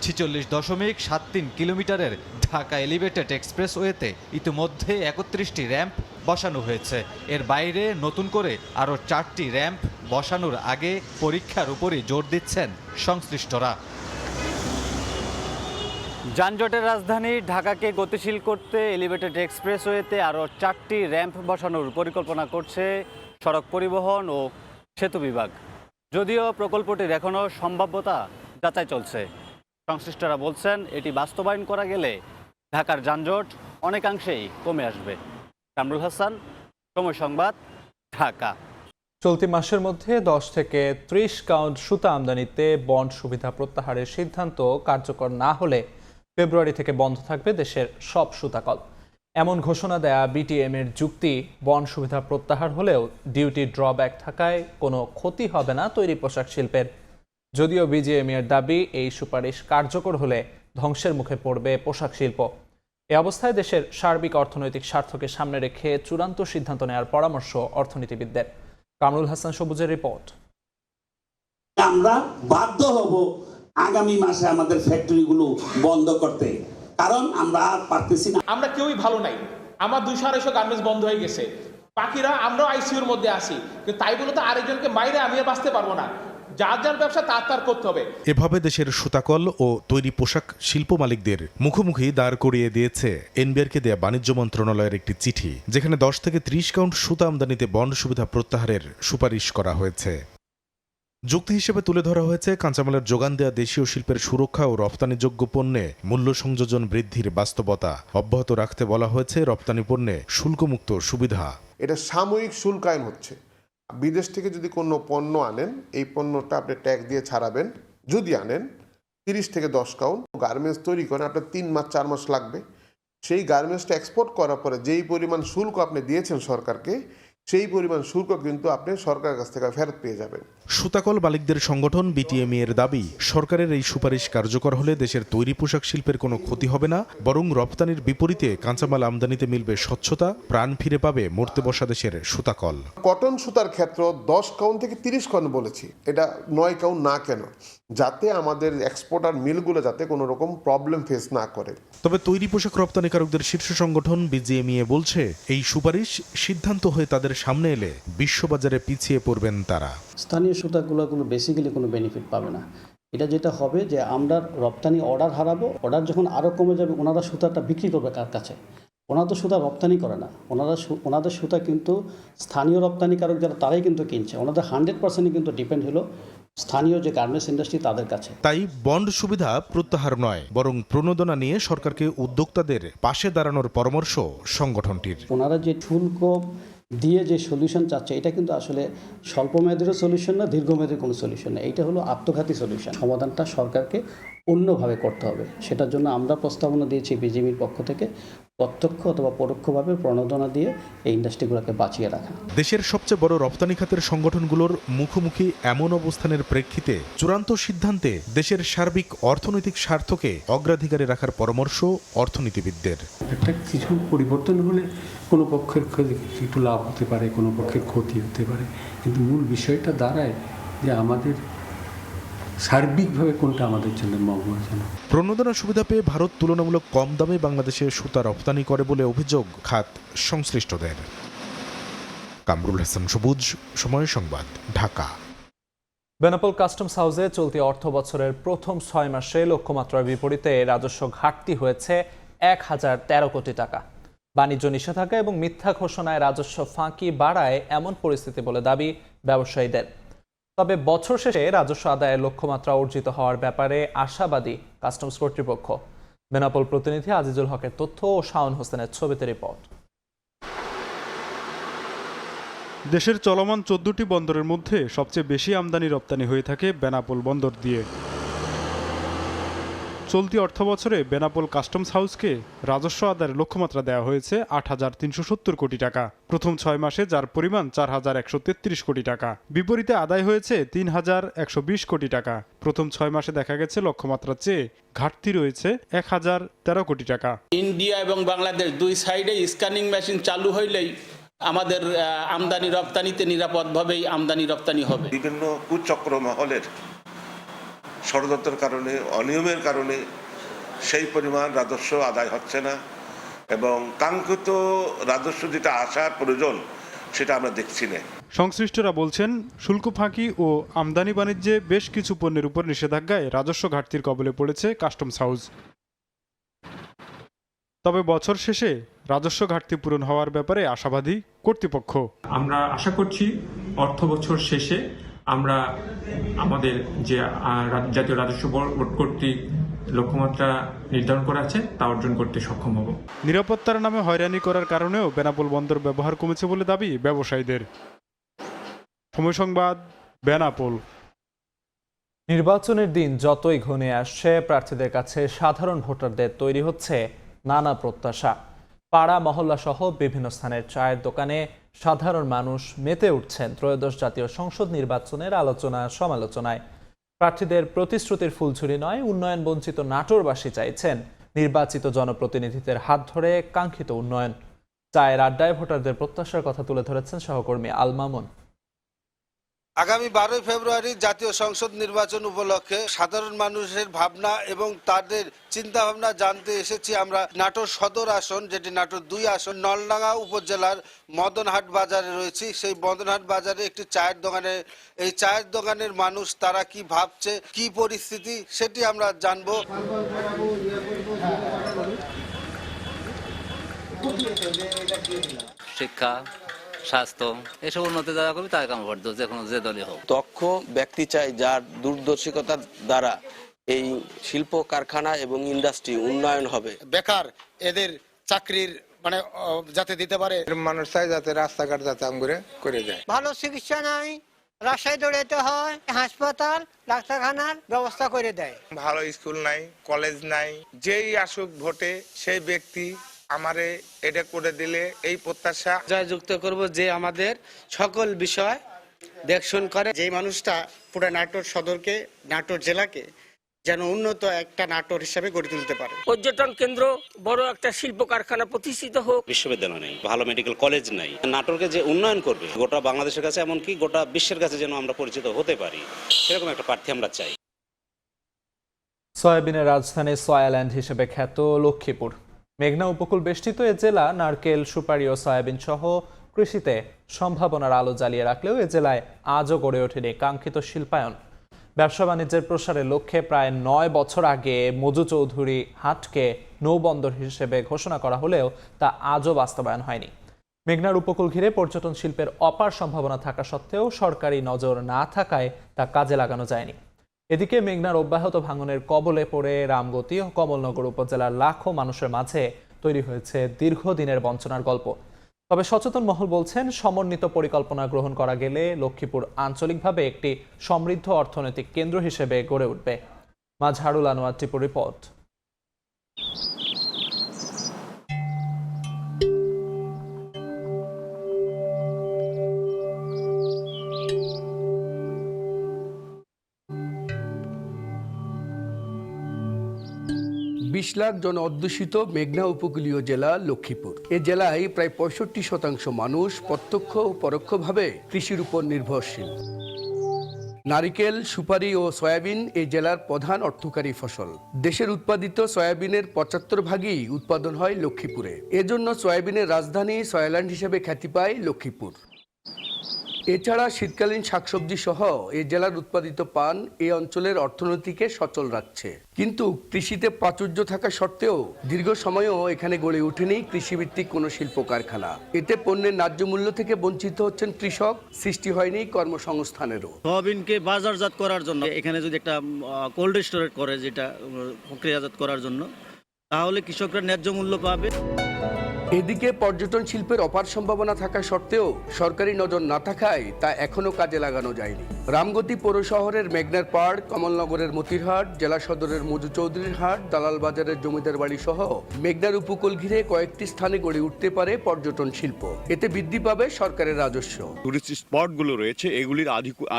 46.73 কিলোমিটারের ঢাকা এলিভেটেড এক্সপ্রেসওয়েতে ইতিমধ্যে 31টি র্যাম্প বসানো হয়েছে। এর বাইরে নতুন করে আরও 4টি র্যাম্প বসানোর আগে পরীক্ষার উপরই জোর দিচ্ছেন সংশ্লিষ্টরা। যানজটের রাজধানী ঢাকাকে গতিশীল করতে এলিভেটেড এক্সপ্রেসওয়েতে আরও 4টি র্যাম্প বসানোর পরিকল্পনা করছে সড়ক পরিবহন ও সেতু বিভাগ। যদিও প্রকল্পটির এখনও সম্ভাব্যতা যাচাই চলছে। সংশ্লিষ্টরা বলছেন, এটি বাস্তবায়ন করা গেলে ঢাকার যানজট অনেকাংশেই কমে আসবে। কামরুল হাসান, সময় সংবাদ, ঢাকা। চলতি মাসের মধ্যে 10 থেকে 30 কাউন্ট সুতা আমদানিতে বন্ড সুবিধা প্রত্যাহারের সিদ্ধান্ত কার্যকর না হলে ফেব্রুয়ারি থেকে বন্ধ থাকবে দেশের সব সুতাকল। এমন ঘোষণা দেয়া বিটিএম এর যুক্তি, বন্ড সুবিধা প্রত্যাহার হলেও ডিউটি ড্রব্যাক থাকায় কোনো ক্ষতি হবে না তৈরি পোশাক শিল্পের। যদিও বিজিএম এর দাবি, এই সুপারিশ কার্যকর হলে ধ্বংসের মুখে পড়বে পোশাক শিল্প। এ অবস্থায় দেশের সার্বিক অর্থনৈতিক স্বার্থকে সামনে রেখে চূড়ান্ত সিদ্ধান্ত নেওয়ার পরামর্শ অর্থনীতিবিদদের। কামরুল হাসান সবুজের রিপোর্ট। আমরা বাধ্য হব আগামী মাসে আমাদের ফ্যাক্টরিগুলো বন্ধ করতে, কারণ আমরা আর পারতেছি না। আমরা কেউই ভালো নাই। আমার 200-250 গার্মেন্টস বন্ধ হয়ে গেছে। বাকিরা আমরাও আইসিইউর মধ্যে আছি, কিন্তু তাই বলে তো আরেকজনকে মাইরে আমি আর বাঁচতে পারবো না। যার যার ব্যবসা তার করতে হবে। এভাবে দেশের সুতাকল ও তৈরি পোশাক শিল্প মালিকদের মুখোমুখি দাঁড় করিয়ে দিয়েছে এনবিআরকে দেয়া বাণিজ্য মন্ত্রণালয়ের একটি চিঠি, যেখানে 10 থেকে 30 কাউন্ট সুতা আমদানিতে বন্ড সুবিধা প্রত্যাহারের সুপারিশ করা হয়েছে। যুক্তি হিসেবে তুলে ধরা হয়েছে, কাঁচামালের যোগান দেয়া দেশীয় শিল্পের সুরক্ষা ও রপ্তানিযোগ্য পণ্যে মূল্য সংযোজন বৃদ্ধির বাস্তবতা অব্যাহত রাখতে বলা হয়েছে রপ্তানি পণ্যে শুল্কমুক্ত সুবিধা। এটা সাময়িক শুল্ক আইন হচ্ছে। বিদেশ থেকে যদি কোনো পণ্য আনেন, এই পণ্যটা আপনি ট্যাক্স দিয়ে ছাড়াবেন। যদি আনেন 30 থেকে 10 কাউন্ট, গার্মেন্টস তৈরি করেন, আপনার 3 মাস 4 মাস লাগবে। সেই গার্মেন্টসটা এক্সপোর্ট করার পরে যেই পরিমাণ শুল্ক আপনি দিয়েছেন সরকারকে, সেই পরিমাণ শুল্ক কিন্তু আপনি সরকারের কাছ থেকে ফেরত পেয়ে যাবেন। সুতাকল মালিকদের সংগঠন বিটিএমই এর দাবি, সরকারের এই সুপারিশ কার্যকর হলে দেশের তৈরি পোশাক শিল্পের কোনো ক্ষতি হবে না, বরং রপ্তানির বিপরীতে কাঁচামাল আমদানিতে মিলবে স্বচ্ছতা, প্রাণ ফিরে পাবে মরতে বসা দেশের সুতাকল। কটন সুতার ক্ষেত্রে 10 কাউন্ট থেকে 30 কাউন্ট বলেছি, এটা 9 কাউন্ট না কেন, যাতে আমাদের এক্সপোর্টার মিলগুলো যাতে কোনো রকম প্রবলেম ফেস না করে। তবে তৈরি পোশাক রপ্তানিকারকদের শীর্ষ সংগঠন বিজিএমইএ বলছে, এই সুপারিশ সিদ্ধান্ত হয়ে তাদের সামনে এলে বিশ্ববাজারে পিছিয়ে পড়বেন তারা। স্থানীয় সুতাগুলো বেসিক্যালি কোনো বেনিফিট পাবে না। এটা যেটা হবে যে আমরা রপ্তানি অর্ডার হারাবো, অর্ডার যখন আরও কমে যাবে ওনারা সুতাটা বিক্রি করবে কার কাছে? ওনারা তো সুতা রপ্তানি করে না, ওনাদের সুতা কিন্তু স্থানীয় রপ্তানিকারক যারা তারাই কিন্তু কিনছে। ওনাদের 100% কিন্তু ডিপেন্ড হলো স্থানীয় যে গার্মেন্টস ইন্ডাস্ট্রি তাদের কাছে। তাই বন্ড সুবিধা প্রত্যাহার নয়, বরং প্রণোদনা নিয়ে সরকারকে উদ্যোক্তাদের পাশে দাঁড়ানোর পরামর্শ সংগঠনটির। ওনারা যে শুল্ক দিয়ে যে সলিউশন চাচ্ছে এটা কিন্তু আসলে স্বল্পমেয়াদীরও সলিউশন না, দীর্ঘমেয়াদীর কোনো সলিউশন না। এইটা হলো আত্মঘাতী সলিউশন। সমাধানটা সরকারকে অন্যভাবে করতে হবে। সেটার জন্য আমরা প্রস্তাবনা দিয়েছি বিজিএমইর পক্ষ থেকে, প্রত্যক্ষ অথবা পরোক্ষভাবে প্রণোদনা দিয়ে এই ইন্ডাস্ট্রিগুলোকে বাঁচিয়ে রাখা। দেশের সবচেয়ে বড় রপ্তানি খাতের সংগঠনগুলোর মুখোমুখি এমন অবস্থানের প্রেক্ষিতে চূড়ান্ত সিদ্ধান্তে দেশের সার্বিক অর্থনৈতিক স্বার্থকে অগ্রাধিকারে রাখার পরামর্শ অর্থনীতিবিদদের। একটা কিছু পরিবর্তন হলে কোনো পক্ষের একটু লাভ হতে পারে, কোনো পক্ষের ক্ষতি হতে পারে, কিন্তু মূল বিষয়টা দাঁড়ায় যে আমাদের সার্বিকভাবে কোনটা আমাদের জন্য মঙ্গলজনক। প্রণোদনা সুবিধা পেয়ে ভারত তুলনামূলক কম দামে বাংলাদেশে সুতা রপ্তানি করে বলে অভিযোগ খাত সংশ্লিষ্টদের। কামরুল হাসান সবুজ, সময় সংবাদ, ঢাকা। বেনাপোল কাস্টমস হাউসে চলতি অর্থ বছরের প্রথম 6 মাসে লক্ষ্যমাত্রার বিপরীতে রাজস্ব ঘাটতি হয়েছে 1013 কোটি টাকা। বাণিজ্য নিষেধাজ্ঞা এবং মিথ্যা ঘোষণায় রাজস্ব ফাঁকি বাড়ায় এমন পরিস্থিতি বলে দাবি ব্যবসায়ীদের। তবে বছর শেষে রাজস্ব আদায়ের লক্ষ্যমাত্রা অর্জিত হওয়ার ব্যাপারে আশাবাদী কাস্টমস কর্তৃপক্ষ। বেনাপোল প্রতিনিধি আজিজুল হকের তথ্য ও শাওন হোসেনের ছবিতে রিপোর্ট। দেশের চলমান 14টি বন্দরের মধ্যে সবচেয়ে বেশি আমদানি রপ্তানি হয়ে থাকে বেনাপোল বন্দর দিয়ে। চলতি অর্থবছরে বেনাপোল কাস্টমস হাউসকে রাজস্ব আদায়ের লক্ষ্যমাত্রা দেওয়া হয়েছে 8,370 কোটি টাকা। প্রথম 6 মাসে যার পরিমাণ 4,133 কোটি টাকা। বিপরীতে আদায় হয়েছে 3,120 কোটি টাকা। প্রথম 6 মাসে দেখা গেছে লক্ষ্যমাত্রার চেয়ে ঘাটতি রয়েছে 1,013 কোটি টাকা। ইন্ডিয়া এবং বাংলাদেশ দুই সাইডে স্ক্যানিং মেশিন চালু হইলেই আমাদের আমদানি রপ্তানিতে নিরাপদভাবেই আমদানি রপ্তানি হবে। বিভিন্ন কুচক্র মহলের ষড়যন্ত্রের কারণে, অনিয়মের কারণে সেই পরিমাণ রাজস্ব আদায় হচ্ছে না এবং কাঙ্ক্ষিত রাজস্ব যেটা আসার প্রয়োজন সেটা আমরা দেখছি না। সংশ্লিষ্টরা বলছেন, শুল্ক ফাঁকি ও আমদানি বাণিজ্যে বেশ কিছু পণ্যের উপর নিষেধাজ্ঞায় রাজস্ব ঘাটতির কবলে পড়েছে কাস্টমস হাউস। তবে বছর শেষে রাজস্ব ঘাটতি পূরণ হওয়ার ব্যাপারে আশাবাদী কর্তৃপক্ষ। আমরা আশা করছি অর্থ বছর শেষে আমরা আমাদের যে জাতীয় রাজস্ব বোর্ড কর্তৃক লক্ষ্যমাত্রা নির্ধারণ করা আছে তা অর্জন করতে সক্ষম হব। নিরাপত্তার নামে হয়রানি করার কারণেও বেনাপোল বন্দর ব্যবহার কমেছে বলে দাবি ব্যবসায়ীদের। সময় সংবাদ, বেনাপোল। নির্বাচনের দিন যতই ঘনিয়ে আসছে, প্রার্থীদের কাছে সাধারণ ভোটারদের তৈরি হচ্ছে নানা প্রত্যাশা। পাড়া মহল্লা সহ বিভিন্ন স্থানের চায়ের দোকানে সাধারণ মানুষ মেতে উঠছেন ত্রয়োদশ জাতীয় সংসদ নির্বাচনের আলোচনা সমালোচনায়। প্রার্থীদের প্রতিশ্রুতির ফুলঝুরি নয়, উন্নয়ন বঞ্চিত নাটোরবাসী চাইছেন নির্বাচিত জনপ্রতিনিধিদের হাত ধরে কাঙ্ক্ষিত উন্নয়ন। চায়ের আড্ডায় ভোটারদের প্রত্যাশার কথা তুলে ধরেছেন সহকর্মী আল মামুন। আগামী 12 ফেব্রুয়ারি জাতীয় সংসদ নির্বাচন উপলক্ষে সাধারণ মানুষের ভাবনা এবং তাদের চিন্তা ভাবনা জানতে এসেছি আমরা নাটোর সদর আসন, যেটি নাটোর 2 আসন, নলডাঙ্গা উপজেলার মদনহাট বাজারে রয়েছি। সেই মদনহাট বাজারে একটি চায়ের দোকানে, এই চায়ের দোকানের মানুষ তারা কি ভাবছে, কি পরিস্থিতি, সেটি আমরা জানবো। শিক্ষা, স্বাস্থ্য, এসব উন্নতি যারা করবে তাকে আমি ভোট দেবো, যে কোনো যে দলই হোক। দক্ষ ব্যক্তি চাই যার দূরদর্শিতার দ্বারা এই শিল্প কারখানা এবং ইন্ডাস্ট্রি উন্নয়ন হবে। বেকার এদের চাকরির যাতে দিতে পারে, মানুষ চাই যাতে রাস্তাঘাট যাতে করে দেয়। ভালো চিকিৎসা নাই, রাজশাহী দৌড়াইতে হয়, হাসপাতাল ডাক্তারখানার ব্যবস্থা করে দেয়। ভালো স্কুল নাই, কলেজ নাই। যেই আসুক ভোটে সেই ব্যক্তি আমারে এটা করে দিলে এই প্রত্যাশা যুক্ত করব যে আমাদের সকল বিষয় দেখশন করে, যে মানুষটা পুরো নাটোর সদরকে, নাটোর জেলাকে যেন উন্নত একটা নাটোর হিসাবে গড়ে তুলতে পারে। পর্যটন কেন্দ্র, বড় একটা শিল্প কারখানা প্রতিষ্ঠিত হোক। বিশ্ববিদ্যালয় নেই, ভালো মেডিকেল কলেজ নেই। নাটোরকে যে উন্নয়ন করবে গোটা বাংলাদেশের কাছে, এমনকি গোটা বিশ্বের কাছে যেন আমরা পরিচিত হতে পারি, সেরকম একটা প্রার্থী আমরা চাই। সয়াবিনের রাজধানী সয়াল্যান্ড হিসেবে খ্যাত লক্ষ্মীপুর। মেঘনা উপকূল বেষ্টিত এ জেলা নারকেল, সুপারি ও সয়াবিন সহ কৃষিতে সম্ভাবনার আলো জ্বালিয়ে রাখলেও এ জেলায় আজও গড়ে ওঠেনি কাঙ্ক্ষিত শিল্পায়ন। ব্যবসা বাণিজ্যের প্রসারের লক্ষ্যে প্রায় 9 বছর আগে মজু চৌধুরী হাটকে নৌবন্দর হিসেবে ঘোষণা করা হলেও তা আজও বাস্তবায়ন হয়নি। মেঘনার উপকূল ঘিরে পর্যটন শিল্পের অপার সম্ভাবনা থাকা সত্ত্বেও সরকারি নজর না থাকায় তা কাজে লাগানো যায়নি। এদিকে মেঘনার অব্যাহত ভাঙনের কবলে পড়ে রামগতি ও কমলনগর উপজেলার লাখো মানুষের মাঝে তৈরি হয়েছে দীর্ঘদিনের বঞ্চনার গল্প। তবে সচেতন মহল বলছেন, সমন্বিত পরিকল্পনা গ্রহণ করা গেলে লক্ষ্মীপুর আঞ্চলিকভাবে একটি সমৃদ্ধ অর্থনৈতিক কেন্দ্র হিসেবে গড়ে উঠবে। মাজহারুল আনোয়ার টিপু রিপোর্ট। বিশ লাখ জন অধ্যুষিত মেঘনা উপকূলীয় জেলা লক্ষ্মীপুর। এ জেলায় প্রায় 65% মানুষ প্রত্যক্ষ ও পরোক্ষভাবে কৃষির উপর নির্ভরশীল। নারিকেল, সুপারি ও সয়াবিন এই জেলার প্রধান অর্থকারী ফসল। দেশের উৎপাদিত সয়াবিনের 75% উৎপাদন হয় লক্ষ্মীপুরে। এজন্য সয়াবিনের রাজধানী সয়াল্যান্ড হিসেবে খ্যাতি পায় লক্ষ্মীপুর। এছাড়া শীতকালীন শাকসবজি সহ এই জেলার উৎপাদিত পান এই অঞ্চলের অর্থনীতিকে সচল রাখছে। কিন্তু কৃষিতে প্রাচুর্য থাকা সত্ত্বেও দীর্ঘ সময়ও এখানে গড়ে ওঠেনি কৃষিভিত্তিক কোনো শিল্প কারখানা। এতে পণ্যের ন্যায্য মূল্য থেকে বঞ্চিত হচ্ছেন কৃষক, সৃষ্টি হয়নি কর্মসংস্থানেরও। সয়াবিনকে বাজারজাত করার জন্য এখানে যদি একটা কোল্ড স্টোরেজ করে, যেটা প্রক্রিয়াজাত করার জন্য, তাহলে কৃষকরা ন্যায্য মূল্য পাবে। এদিকে পর্যটন শিল্পের অপার সম্ভাবনা থাকা সত্ত্বেও সরকারি নজর না থাকায় তা এখনো কাজে লাগানো যায়নি। রামগতি পৌর শহরের মেঘনার পাড়, কমলনগরের মতিরহাট, জেলা সদরের মজু চৌধুরীর হাট, দালাল বাজারের জমিদার বাড়ি সহ মেঘনার উপকূল ঘিরে কয়েকটি স্থানে গড়ে উঠতে পারে পর্যটন শিল্প। এতে বৃদ্ধি পাবে সরকারের রাজস্ব। টুরিস্ট স্পটগুলো রয়েছে, এগুলির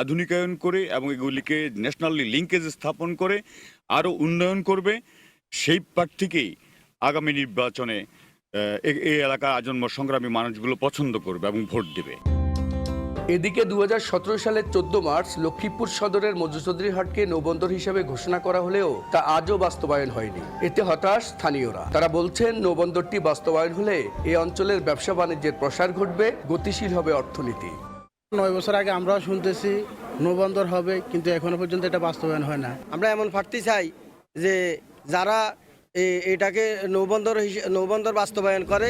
আধুনিকায়ন করে এবং এগুলিকে ন্যাশনালি লিঙ্কেজ স্থাপন করে আরও উন্নয়ন করবে। সেই প্রার্থীকেই আগামী নির্বাচনে এই এলাকার আজন্ম সংগ্রামী মানুষগুলো পছন্দ করবে এবং ভোট দেবে। এদিকে 2017 সালের 14 মার্চ লক্ষ্মীপুর সদরের মজু চৌধুরী হাটকে নৌবন্দর হিসেবে ঘোষণা করা হলেও তা আজও বাস্তবায়ন হয়নি। এতে হতাশ স্থানীয়রা। তারা বলছেন, নৌবন্দরটি বাস্তবায়ন হলে এই অঞ্চলের ব্যবসা বাণিজ্যের প্রসার ঘটবে, গতিশীল হবে অর্থনীতি। 9 বছর আগে আমরাও শুনতেছি নৌবন্দর হবে, কিন্তু এখনো পর্যন্ত এটা বাস্তবায়ন হয় না। আমরা এমন প্রার্থী চাই যে যারা এটাকে নৌবন্দর বাস্তবায়ন করে।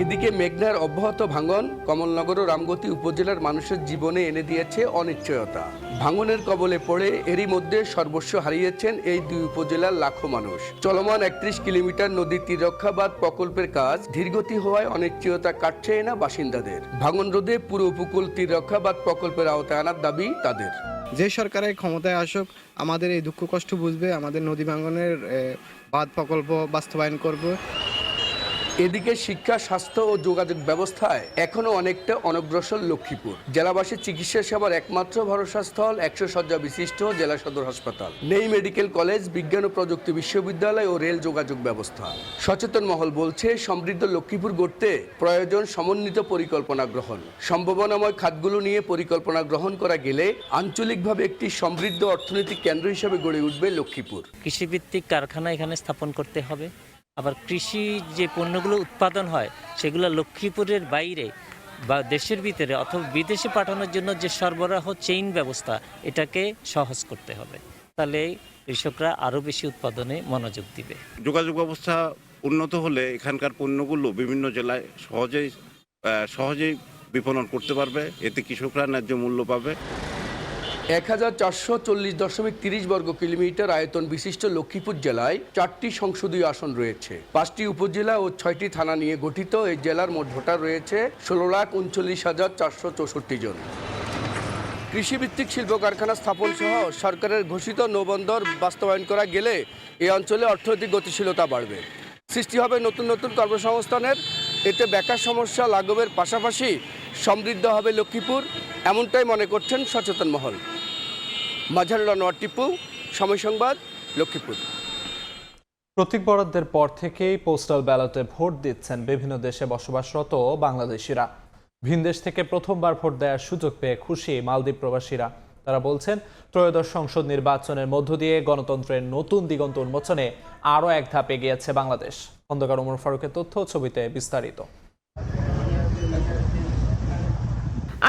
এদিকে মেঘনার অব্যাহত ভাঙন কমলনগর ও রামগতি উপজেলার মানুষের জীবনে এনে দিয়েছে অনিশ্চয়তা। ভাঙনের কবলে পড়ে এরই মধ্যে সর্বস্ব হারিয়েছেন এই দুই উপজেলার লাখো মানুষ। চলমান 31 কিলোমিটার নদী তীর রক্ষাবাদ প্রকল্পের কাজ ধীরগতি হওয়ায় অনিশ্চয়তা কাটছে না বাসিন্দাদের। ভাঙন রোধে পুরো উপকূল তীর রক্ষাবাদ প্রকল্পের আওতায় আনার দাবি তাদের। যে সরকারের ক্ষমতায় আসুক, আমাদের এই দুঃখ কষ্ট বুঝবে, আমাদের নদী ভাঙনের বাঁধ প্রকল্প বাস্তবায়ন করবে। এদিকে শিক্ষা, স্বাস্থ্য ও যোগাযোগ ব্যবস্থায় এখনো অনেকটা অনগ্রসর লক্ষ্মীপুর। জেলাবাসীর চিকিৎসা সেবার একমাত্র ভরসাস্থল 100 শয্যা বিশিষ্ট জেলা সদর হাসপাতাল। নেই মেডিকেল কলেজ, বিজ্ঞান ও প্রযুক্তি বিশ্ববিদ্যালয় ও রেল যোগাযোগ ব্যবস্থা। সচেতন মহল বলছে, সমৃদ্ধ লক্ষ্মীপুর গড়তে প্রয়োজন সমন্বিত পরিকল্পনা গ্রহণ। সম্ভাবনাময় খাতগুলো নিয়ে পরিকল্পনা গ্রহণ করা গেলে আঞ্চলিকভাবে একটি সমৃদ্ধ অর্থনৈতিক কেন্দ্র হিসেবে গড়ে উঠবে লক্ষ্মীপুর। কৃষিভিত্তিক কারখানা এখানে স্থাপন করতে হবে। আবার কৃষি যে পণ্যগুলো উৎপাদন হয় সেগুলো লক্ষ্মীপুরের বাইরে বা দেশের ভিতরে অথবা বিদেশে পাঠানোর জন্য যে সরবরাহ চেইন ব্যবস্থা, এটাকে সহজ করতে হবে। তাহলে কৃষকরা আরও বেশি উৎপাদনে মনোযোগ দিবে। যোগাযোগ ব্যবস্থা উন্নত হলে এখানকার পণ্যগুলো বিভিন্ন জেলায় সহজেই বিপণন করতে পারবে। এতে কৃষকরা ন্যায্য মূল্য পাবে। 1440.30 বর্গ কিলোমিটার আয়তন বিশিষ্ট লক্ষ্মীপুর জেলায় 4টি সংসদীয় আসন রয়েছে। 5টি উপজেলা ও 6টি থানা নিয়ে গঠিত এই জেলার মোট ভোটার রয়েছে 16,39,464 জন। কৃষিভিত্তিক শিল্প কারখানা স্থাপন সহ সরকারের ঘোষিত নৌবন্দর বাস্তবায়ন করা গেলে এই অঞ্চলে অর্থনৈতিক গতিশীলতা বাড়বে, সৃষ্টি হবে নতুন নতুন কর্মসংস্থানের, এতে বেকার সমস্যা লাঘবের পাশাপাশি সমৃদ্ধ হবে লক্ষ্মীপুর, এমনটাই মনে করছেন সচেতন মহল। মাঝারুল আনোয়ার টিপু, সময় সংবাদ, লক্ষ্মীপুর। প্রতীক বরাদ্দের পর থেকেই পোস্টাল ব্যালটে ভোট দিচ্ছেন বিভিন্ন দেশে বসবাসরত বাংলাদেশিরা। ভিনদেশ থেকে প্রথমবার ভোট দেওয়ার সুযোগ পেয়ে খুশি মালদ্বীপ প্রবাসীরা। তারা বলছেন, ত্রয়োদশ সংসদ নির্বাচনের মধ্য দিয়ে গণতন্ত্রের নতুন দিগন্ত উন্মোচনে আরও এক ধাপ এগিয়েছে বাংলাদেশ। খন্দকার ওমর ফারুকের তথ্য, ছবিতে বিস্তারিত।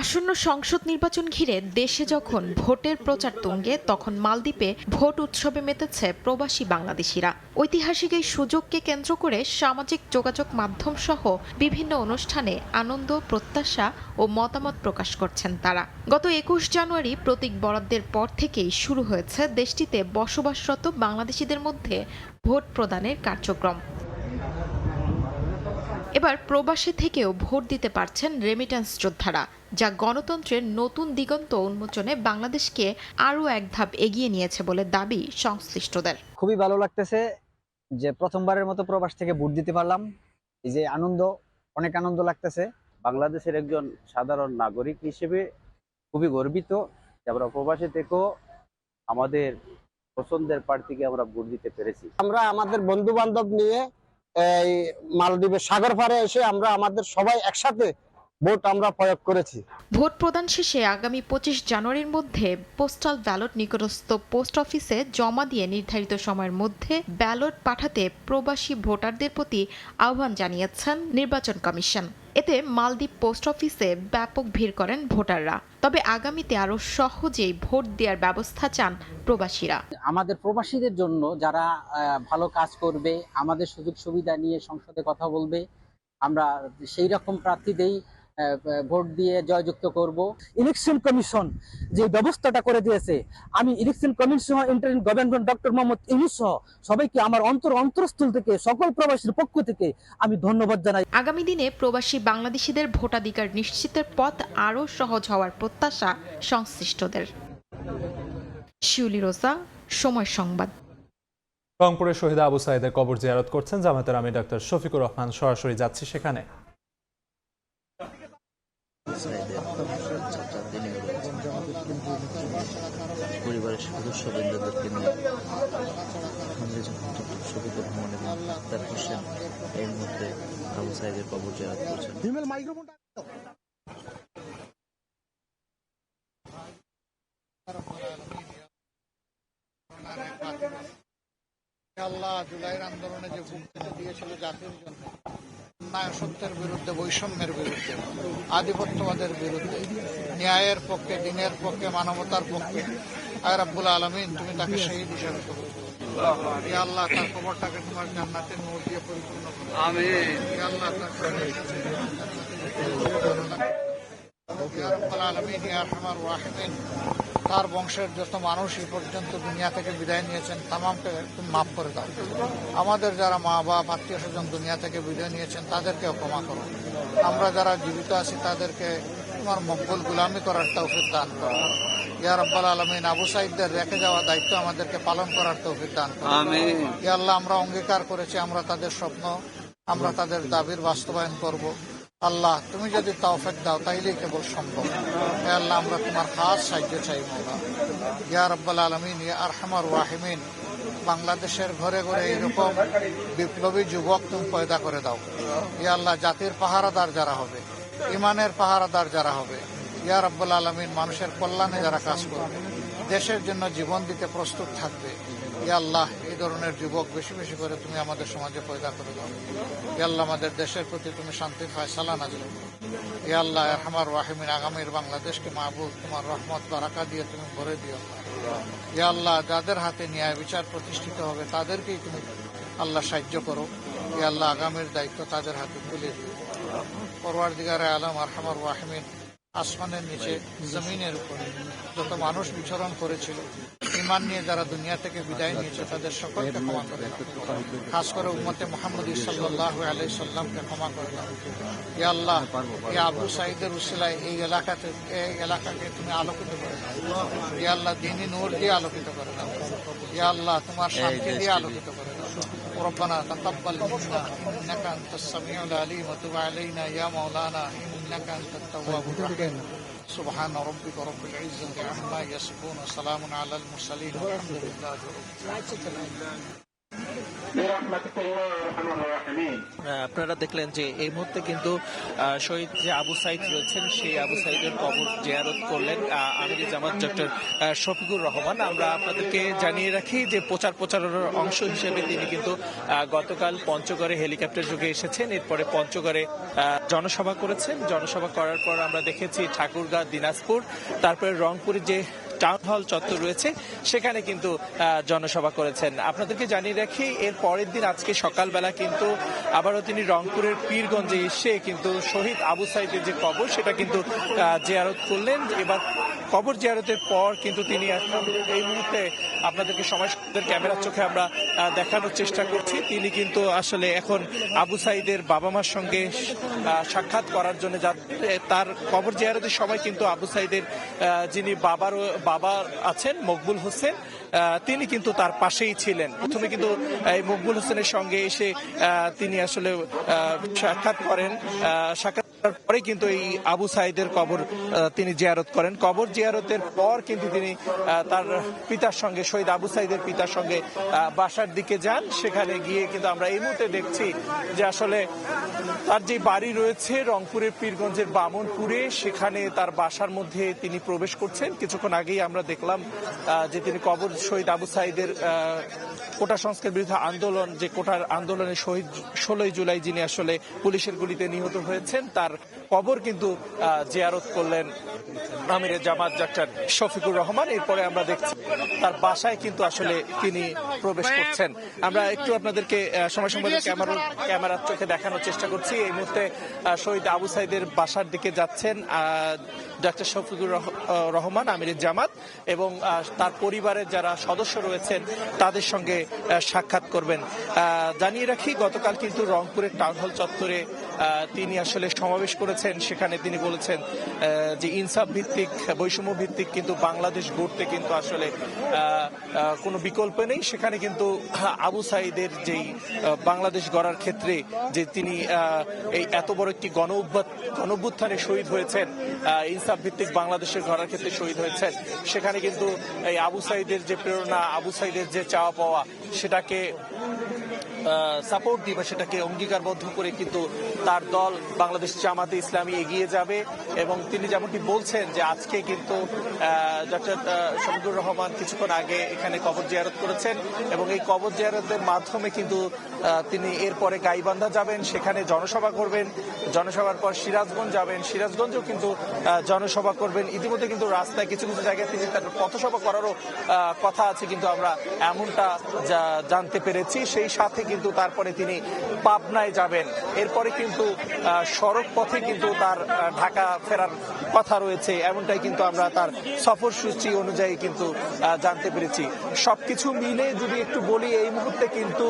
আসন্ন সংসদ নির্বাচন ঘিরে দেশে যখন ভোটের প্রচার তুঙ্গে, তখন মালদ্বীপে ভোট উৎসবে মেতেছে প্রবাসী বাংলাদেশিরা। ঐতিহাসিক এই সুযোগকে কেন্দ্র করে সামাজিক যোগাযোগ মাধ্যম সহ বিভিন্ন অনুষ্ঠানে আনন্দ, প্রত্যাশা ও মতামত প্রকাশ করছেন তারা। গত 21 জানুয়ারি প্রতীক বরাদ্দের পর থেকেই শুরু হয়েছে দেশটিতে বসবাসরত বাংলাদেশিদের মধ্যে ভোট প্রদানের কার্যক্রম। এবার প্রবাসী থেকেও ভোট দিতে পারছেন রেমিট্যান্স যোদ্ধারা, যা গণতন্ত্রের নতুন দিগন্ত উন্মোচনে বাংলাদেশকে আরও এক ধাপ এগিয়ে নিয়েছে বলে দাবি সংশ্লিষ্টদের। খুবই ভালো লাগতেছে যে প্রথমবারের মতো প্রবাস থেকে ভোট দিতে পারলাম। এই যে আনন্দ, অনেক আনন্দ লাগতেছে। বাংলাদেশের একজন সাধারণ নাগরিক হিসেবে খুবই গর্বিত যে আমরা প্রবাসী থেকেও আমাদের পছন্দের প্রার্থীকে আমরা ভোট দিতে পেরেছি। আমরা আমাদের বন্ধু বান্ধব নিয়ে এই মালদ্বীপের সাগর পাড়ে এসে আমরা আমাদের সবাই একসাথে ভোট আমরা প্রয়োগ করেছি। ভোট প্রদান শেষে আগামী 25 জানুয়ারির মধ্যে পোস্টাল ব্যালট নিকটস্থ পোস্ট অফিসে জমা দিয়ে নির্ধারিত সময়ের মধ্যে ব্যালট পাঠাতে প্রবাসী ভোটারদের প্রতি আহ্বান জানিয়েছেন নির্বাচন কমিশন। এতে মালদ্বীপ পোস্ট অফিসে ব্যাপক ভিড় করেন ভোটাররা। তবে আগামীতে আরো সহজেই ভোট দেওয়ার ব্যবস্থা চান প্রবাসীরা। আমাদের প্রবাসীদের জন্য যারা ভালো কাজ করবে, আমাদের সুযোগ সুবিধা নিয়ে সংসদে কথা বলবে, আমরা সেই রকম প্রার্থীদেরই ভোট দিয়ে জয়যুক্ত করব। ইলেকশন কমিশন যে ব্যবস্থাটা করে দিয়েছে, আমি election commission interim governor doctor Mohammad Yunus সহ সবাইকে আমার অন্তরস্থল থেকে সকল প্রবাসীর পক্ষ থেকে আমি ধন্যবাদ জানাই। আগামী দিনে প্রবাসী বাংলাদেশিদের ভোটাধিকার নিশ্চিতের পথ আরও সহজ হওয়ার প্রত্যাশা সংশ্লিষ্টদের। শিউলি রোজা, সময় সংবাদ। রংপুরের শহীদ আবু সাইদের কবর জিয়ারত করছেন জামায়াতের আমির ডাক্তার শফিকুর রহমান। সরাসরি যাচ্ছি সেখানে। পরিবারের সদস্যবৃন্দদেরকে নিয়ে শফিকুর রহমান এবং আক্তার হোসেন এই মুহূর্তে আবু সাইদের কবর জিয়ারত করছেন। আল্লাহ জুলাইয়ের আন্দোলনে যে ভূমিকা দিয়েছিল জাতির জন্য, ন্যায় সত্যের বিরুদ্ধে, বৈষম্যের বিরুদ্ধে, আধিপত্যবাদের বিরুদ্ধে, ন্যায়ের পক্ষে, দিনের পক্ষে, মানবতার পক্ষে, আয় রাব্বুল আলামিন তুমি তাকে শহীদ হিসেবে করো। ইয়া আল্লাহ তার কবরটাকে তোমার জান্নাতের নূর দিয়ে পরিপূর্ণ করো। আমিন। ইয়া আল্লাহ তার ইয়া রাব্বুল আলামিন, ইয়া আরহামার রাহিমিন, তার বংশের যত মানুষ এই পর্যন্ত দুনিয়া থেকে বিদায় নিয়েছেন তামামকে তুমি মাফ করে দাও। আমাদের যারা মা বাপ আত্মীয় স্বজন দুনিয়া থেকে বিদায় নিয়েছেন তাদেরকেও ক্ষমা করো। আমরা যারা জীবিত আছি তাদেরকে তোমার মকবুল গুলামি করার তৌফিক দান করো। ইয়া রাব্বুল আলামিন, আবু সাইদদের রেখে যাওয়া দায়িত্ব আমাদেরকে পালন করার তৌফিক দান করো। আমিন। ইয়া আল্লাহ, আমরা অঙ্গীকার করেছি আমরা তাদের স্বপ্ন, আমরা তাদের দাবির বাস্তবায়ন করব। আল্লাহ তুমি যদি তৌফিক দাও তাইলেই কেবল সম্ভব। হে আল্লাহ, আমরা তোমার খাস সাহায্য চাই মওলা। ইয়া রাব্বুল আলামিন, ইয়া আরহামার রাহিমিন, বাংলাদেশের ঘরে ঘরে এরকম বিপ্লবী যুবক তুমি পয়দা করে দাও। ইয়া আল্লাহ, জাতির পাহারাদার যারা হবে, ইমানের পাহারাদার যারা হবে, ইয়া রাব্বুল আলামিন, মানুষের কল্যাণে যারা কাজ করবে, দেশের জন্য জীবন দিতে প্রস্তুত থাকবে, ইয়া আল্লাহ এই ধরনের যুবক বেশি বেশি করে তুমি আমাদের সমাজে পয়দা করে দাও। ইয়া আল্লাহ, আমাদের দেশের প্রতি তুমি শান্তির ফয়সালা নাযিল করো। ইয়া আল্লাহ আরহামার রাহিমিন, আগামীর বাংলাদেশকে মাহবুব তোমার রহমত বারাকা দিয়ে তুমি ভরে দিও। ইয়া আল্লাহ, যাদের হাতে ন্যায় বিচার প্রতিষ্ঠিত হবে তাদেরকেই তুমি আল্লাহ সাহায্য করো। ইয়া আল্লাহ, আগামীর দায়িত্ব তাদের হাতে তুলে দিও। পরওয়ারদিগারে আলম আরহামার রাহিমিন, আসমানের নিচে জমিনের উপরে যত মানুষ বিচরণ করেছিল, ইমান নিয়ে যারা দুনিয়া থেকে বিদায় নিয়েছে তাদের সকলকে ক্ষমা করে দাও। খাস করে উম্মতে মুহাম্মদী সাল্লাল্লাহু আলাইহি সাল্লামকে ক্ষমা করে দাও। ইয়া আল্লাহ, এই আবু সাইদের উসিলায় এই এলাকাকে তুমি আলোকিত করে দাও। ইয়া আল্লাহ, দ্বীনি নূর দিয়ে আলোকিত করে দাও। ইয়া আল্লাহ, তোমার শান্তি দিয়ে আলোকিত করে দাও। ربنا تقبل منا إنك أنت السميع العليم وتب علينا يا مولانا إنك أنت التواب الرحيم سبحان ربك رب العزة عما يصفون وسلام على المرسلين والحمد لله رب العالمين আপনারা দেখলেন যে এই মুহূর্তে কিন্তু শহীদ যে আবু সাইদ রয়েছেন সেই আবু সাইদের কবর জিয়ারত করলেন আমির জামাত ডক্টর শফিকুর রহমান। আমরা আপনাদেরকে জানিয়ে রাখি যে প্রচারের অংশ হিসেবে তিনি কিন্তু গতকাল পঞ্চগড়ে হেলিকপ্টার যোগে এসেছেন, এরপরে পঞ্চগড়ে জনসভা করেছেন। জনসভা করার পর আমরা দেখেছি ঠাকুরগাঁ, দিনাজপুর, তারপরে রংপুরের যে টাউন হল চত্বর রয়েছে সেখানে কিন্তু জনসভা করেছেন। আপনাদেরকে জানিয়ে রাখি এর পরের দিন আজকে সকালবেলা কিন্তু আবারও তিনি রংপুরের পীরগঞ্জে এসে কিন্তু শহীদ আবু সাইদের যে কবর সেটা কিন্তু জিয়ারত করলেন। এবার কবর জিয়ারতের পর কিন্তু তিনি এখন এই মুহূর্তে আপনাদেরকে সমাজের ক্যামেরার চোখে আমরা দেখানোর চেষ্টা করছি, তিনি কিন্তু আসলে এখন আবু সাইদের বাবা মার সঙ্গে সাক্ষাৎ করার জন্য তার কবর জিয়ারতের সময় কিন্তু আবু সাইদের যিনি বাবা আছেন মকবুল হোসেন, তিনি কিন্তু তার পাশেই ছিলেন। প্রথমে কিন্তু এই মকবুল হোসেনের সঙ্গে এসে তিনি আসলে সাক্ষাৎ করেন, সাক্ষাৎ পরে কিন্তু এই আবু সাইদের কবর তিনি জিয়ারত করেন। কবর জিয়ারতের পর কিন্তু তিনি তার পিতার সঙ্গে, শহীদ আবু সাইদের পিতার সঙ্গে বাসার দিকে যান। সেখানে গিয়ে কিন্তু আমরা এই মুহূর্তে দেখছি যে আসলে তার যে বাড়ি রয়েছে রংপুরের পীরগঞ্জের বামনপুরে, সেখানে তার বাসার মধ্যে তিনি প্রবেশ করছেন। কিছুক্ষণ আগেই আমরা দেখলাম যে তিনি কবর শহীদ আবু সাইদের কোটা সংস্কার বিরোধী আন্দোলন, যে কোটার আন্দোলনে শহীদ 16 জুলাই যিনি আসলে পুলিশের গুলিতে নিহত হয়েছেন, তার কবর কিন্তু জিয়ারত করলেন আমির জামাত ডক্টর শফিকুর রহমান। এরপরে আমরা দেখছি তার বাসায় কিন্তু আসলে তিনি প্রবেশ করছেন। আমরা একটু আপনাদেরকে সময় ক্যামেরার চোখে দেখানোর চেষ্টা করছি। এই মুহূর্তে শহীদ আবু সাইদের বাসার দিকে যাচ্ছেন ডক্টর শফিকুর রহমান আমির জামাত এবং তার পরিবারের যারা সদস্য রয়েছেন তাদের সঙ্গে সাক্ষাৎ করবেন। জানিয়ে রাখি গতকাল কিন্তু রংপুরের টাউন হল চত্বরে তিনি আসলে সমাবেশ করেছেন। সেখানে তিনি বলেছেন যে ইনসাফ ভিত্তিক, বৈষম্য ভিত্তিক কিন্তু বাংলাদেশ গড়তে কিন্তু আসলে কোনো বিকল্প নেই। সেখানে কিন্তু আবু সাইদের যেই বাংলাদেশ গড়ার ক্ষেত্রে যে তিনি এই এত বড় একটি গণ-অভ্যুত্থানে শহীদ হয়েছেন, ইনসাফ ভিত্তিক বাংলাদেশের গড়ার ক্ষেত্রে শহীদ হয়েছেন, সেখানে কিন্তু এই আবু সাইদের যে প্রেরণা, আবু সাইদের যে চাওয়া পাওয়া, সেটাকে সাপোর্ট দিয়ে বা সেটাকে অঙ্গীকারবদ্ধ করে কিন্তু তার দল বাংলাদেশ জামাতে ইসলামী এগিয়ে যাবে। এবং তিনি যেমনটি বলছেন যে আজকে কিন্তু ডক্টর শফিকুর রহমান কিছুক্ষণ আগে এখানে কবর জিয়ারত করেছেন এবং এই কবর জিয়ারতের মাধ্যমে কিন্তু তিনি এরপরে গাইবান্ধা যাবেন, সেখানে জনসভা করবেন, জনসভার পর সিরাজগঞ্জ যাবেন, সিরাজগঞ্জও কিন্তু জনসভা করবেন। ইতিমধ্যে কিন্তু রাস্তায় কিছু কিছু জায়গায় তিনি তার পথসভা করারও কথা আছে কিন্তু আমরা এমনটা জানতে পেরেছি। সেই সাথে কিন্তু তারপরে তিনি পাবনায় যাবেন, এরপরে কিন্তু সড়ক পথে কিন্তু তার ঢাকা ফেরার কথা রয়েছে, এমনটাই কিন্তু আমরা তার সফরসূচি অনুযায়ী কিন্তু জানতে পেরেছি। সবকিছু মিলে যদি একটু বলি, এই মুহূর্তে কিন্তু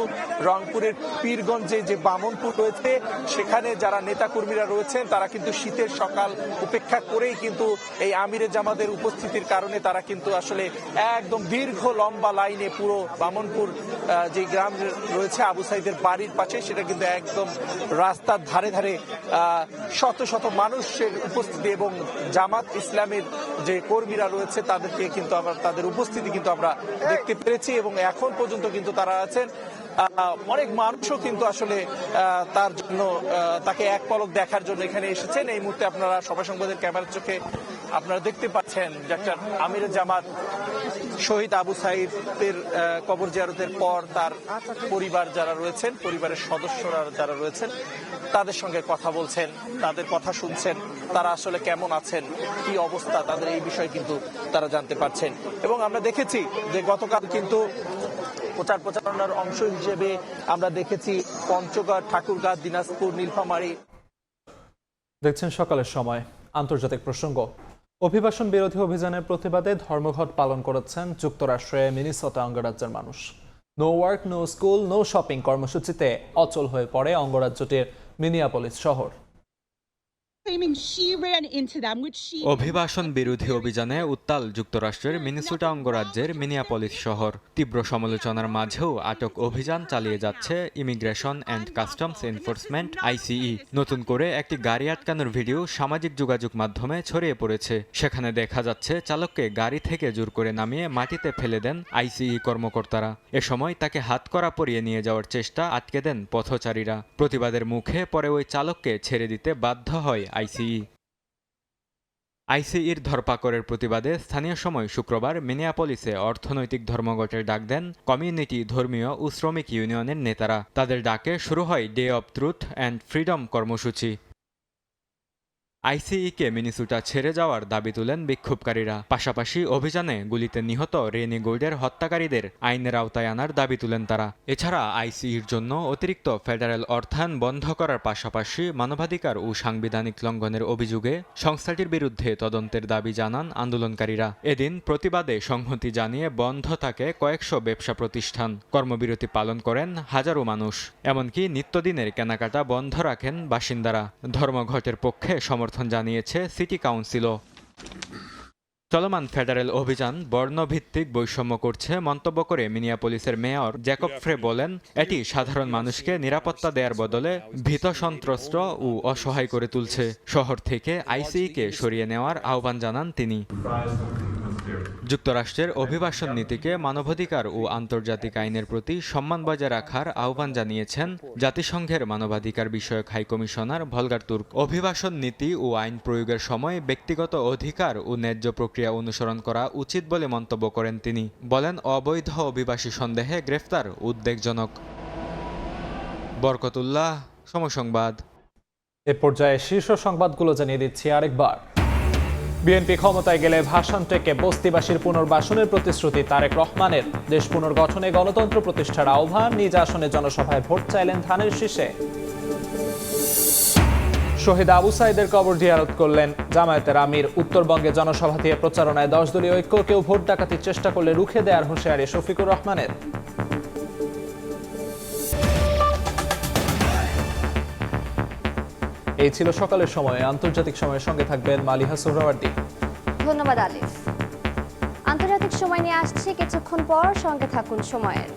রংপুরের পীরগঞ্জে যে বামনপুর রয়েছে সেখানে যারা নেতাকর্মীরা রয়েছেন তারা কিন্তু শীতের সকাল উপেক্ষা করেই কিন্তু এই আমিরে জামাতের উপস্থিতির কারণে তারা কিন্তু আসলে একদম দীর্ঘ লম্বা লাইনে পুরো বামনপুর যে গ্রাম রয়েছে আবু সাইদের বাড়ির পাশে, সেটা কিন্তু একদম রাস্তার ধারে ধারে শত শত মানুষের উপস্থিতি এবং জামাত ইসলামের যে কর্মীরা রয়েছে তাদেরকে কিন্তু আমরা তাদের উপস্থিতি কিন্তু আমরা দেখতে পেরেছি এবং এখন পর্যন্ত কিন্তু তারা আছেন। অনেক মানুষও কিন্তু আসলে তার জন্য তাকে এক পলক দেখার জন্য এখানে এসেছেন। এই মুহূর্তে আপনারা সবাই সংবাদের ক্যামেরার চোখে আপনারা দেখতে পাচ্ছেন ডক্টর আমির জামাত শহীদ আবু সাইদের কবর জিয়ারতের পর তার পরিবার যারা রয়েছেন, পরিবারের সদস্যরা যারা রয়েছেন তাদের সঙ্গে কথা বলছেন, তাদের কথা শুনছেন, তারা আসলে কেমন আছেন, কি অবস্থা তাদের, এই বিষয়ে কিন্তু তারা জানতে পারছেন। এবং আমরা দেখেছি যে গতকাল কিন্তু প্রচারণার অংশ হিসেবে আমরা দেখেছি পঞ্চগড়, ঠাকুরগাঁ, দিনাজপুর, নীলফামারী। দেখছেন সকালের সময়। আন্তর্জাতিক প্রসঙ্গ। অভিবাসন বিরোধী অভিযানের প্রতিবাদে ধর্মঘট পালন করেছেন যুক্তরাষ্ট্রে মিনেসোটা অঙ্গরাজ্যের মানুষ। No work, no school, no shopping কর্মসূচিতে অচল হয়ে পড়ে অঙ্গরাজ্যটির মিনিয়াপলিস শহর। অভিবাসন বিরোধী অভিযানে উত্তাল যুক্তরাষ্ট্রের মিনেসোটা অঙ্গরাজ্যের মিনিয়াপলিস শহর। তীব্র সমালোচনার মাঝেও আটক অভিযান চালিয়ে যাচ্ছে ইমিগ্রেশন অ্যান্ড কাস্টমস এনফোর্সমেন্ট আইসিই। নতুন করে একটি গাড়ি আটকানোর ভিডিও সামাজিক যোগাযোগ মাধ্যমে ছড়িয়ে পড়েছে। সেখানে দেখা যাচ্ছে চালককে গাড়ি থেকে জোর করে নামিয়ে মাটিতে ফেলে দেন আইসিই কর্মকর্তারা। এ সময় তাকে হাতকড়া পরিয়ে নিয়ে যাওয়ার চেষ্টা আটকে দেন পথচারীরা। প্রতিবাদের মুখে পরে ওই চালককে ছেড়ে দিতে বাধ্য হয় আইসিই। আইসিইর ধরপাকড়ের প্রতিবাদে স্থানীয় সময় শুক্রবার মিনিয়াপলিসে অর্থনৈতিক ধর্মঘটের ডাক দেন কমিউনিটি, ধর্মীয় ও শ্রমিক ইউনিয়নের নেতারা। তাদের ডাকে শুরু হয় day of truth and freedom কর্মসূচি। আইসিইকে মিনেসোটা ছেড়ে যাওয়ার দাবি তুলেন বিক্ষোভকারীরা। পাশাপাশি অভিযানে গুলিতে নিহত রেনি গোল্ডের হত্যাকারীদের আইনের আওতায় আনার দাবি তুলেন তারা। এছাড়া আইসিইর জন্য অতিরিক্ত ফেডারেল অর্থায়ন বন্ধ করার পাশাপাশি মানবাধিকার ও সাংবিধানিক লঙ্ঘনের অভিযোগে সংস্থাটির বিরুদ্ধে তদন্তের দাবি জানান আন্দোলনকারীরা। এদিন প্রতিবাদে সংহতি জানিয়ে বন্ধ থাকে কয়েকশো ব্যবসা প্রতিষ্ঠান। কর্মবিরতি পালন করেন হাজারো মানুষ। এমনকি নিত্যদিনের কেনাকাটা বন্ধ রাখেন বাসিন্দারা। ধর্মঘটের পক্ষে সমর্থন জানিয়েছে সিটি কাউন্সিলও। চলমান ফেডারেল অভিযান বর্ণভিত্তিক বৈষম্য করছে মন্তব্য করে মিনিয়াপলিসের মেয়র জ্যাকব ফ্রে বলেন, এটি সাধারণ মানুষকে নিরাপত্তা দেওয়ার বদলে ভীত সন্ত্রস্ত ও অসহায় করে তুলছে। শহর থেকে আইসিইকে সরিয়ে নেওয়ার আহ্বান জানান তিনি। যুক্তরাষ্ট্রের অভিবাসন নীতিকে মানবাধিকার ও আন্তর্জাতিক আইনের প্রতি সম্মান বজায় রাখার আহ্বান জানিয়েছেন জাতিসংঘের মানবাধিকার বিষয়ক হাইকমিশনার ভলগার তুর্ক। অভিবাসন নীতি ও আইন প্রয়োগের সময় ব্যক্তিগত অধিকার ও ন্যায্য প্রক্রিয়া অনুসরণ করা উচিত বলে মন্তব্য করেন তিনি। বলেন, অবৈধ অভিবাসী সন্দেহে গ্রেফতার উদ্বেগজনক। বরকতুল্লাহ, সময় সংবাদ। এ পর্যায়ে শীর্ষ সংবাদগুলো জানিয়ে দিচ্ছি আরেকবার। বিএনপি ক্ষমতায় গেলে ভাষণ থেকে বস্তিবাসীর পুনর্বাসনের প্রতিশ্রুতি তারেক রহমানের। দেশ পুনর্গঠনে গণতন্ত্র প্রতিষ্ঠার আহ্বান। নিজ আসনে জনসভায় ভোট চাইলেন ধানের শীষে। শহীদ আবু সাইদের কবর জিয়ারত করলেন জামায়াতের আমির। উত্তরবঙ্গে জনসভা দিয়ে প্রচারণায় 10 দলীয় ঐক্য। কেউ ভোট ডাকাতির চেষ্টা করলে রুখে দেওয়ার হুঁশিয়ারি শফিকুর রহমানের। এই ছিল সকালের সময়। আন্তর্জাতিক সময়ের সঙ্গে থাকবেন মালিহা সোহরাওয়ার্দী। ধন্যবাদ আলিফ। আন্তর্জাতিক সময় নিয়ে আসছি কিছুক্ষণ পর, সঙ্গে থাকুন সময়ের।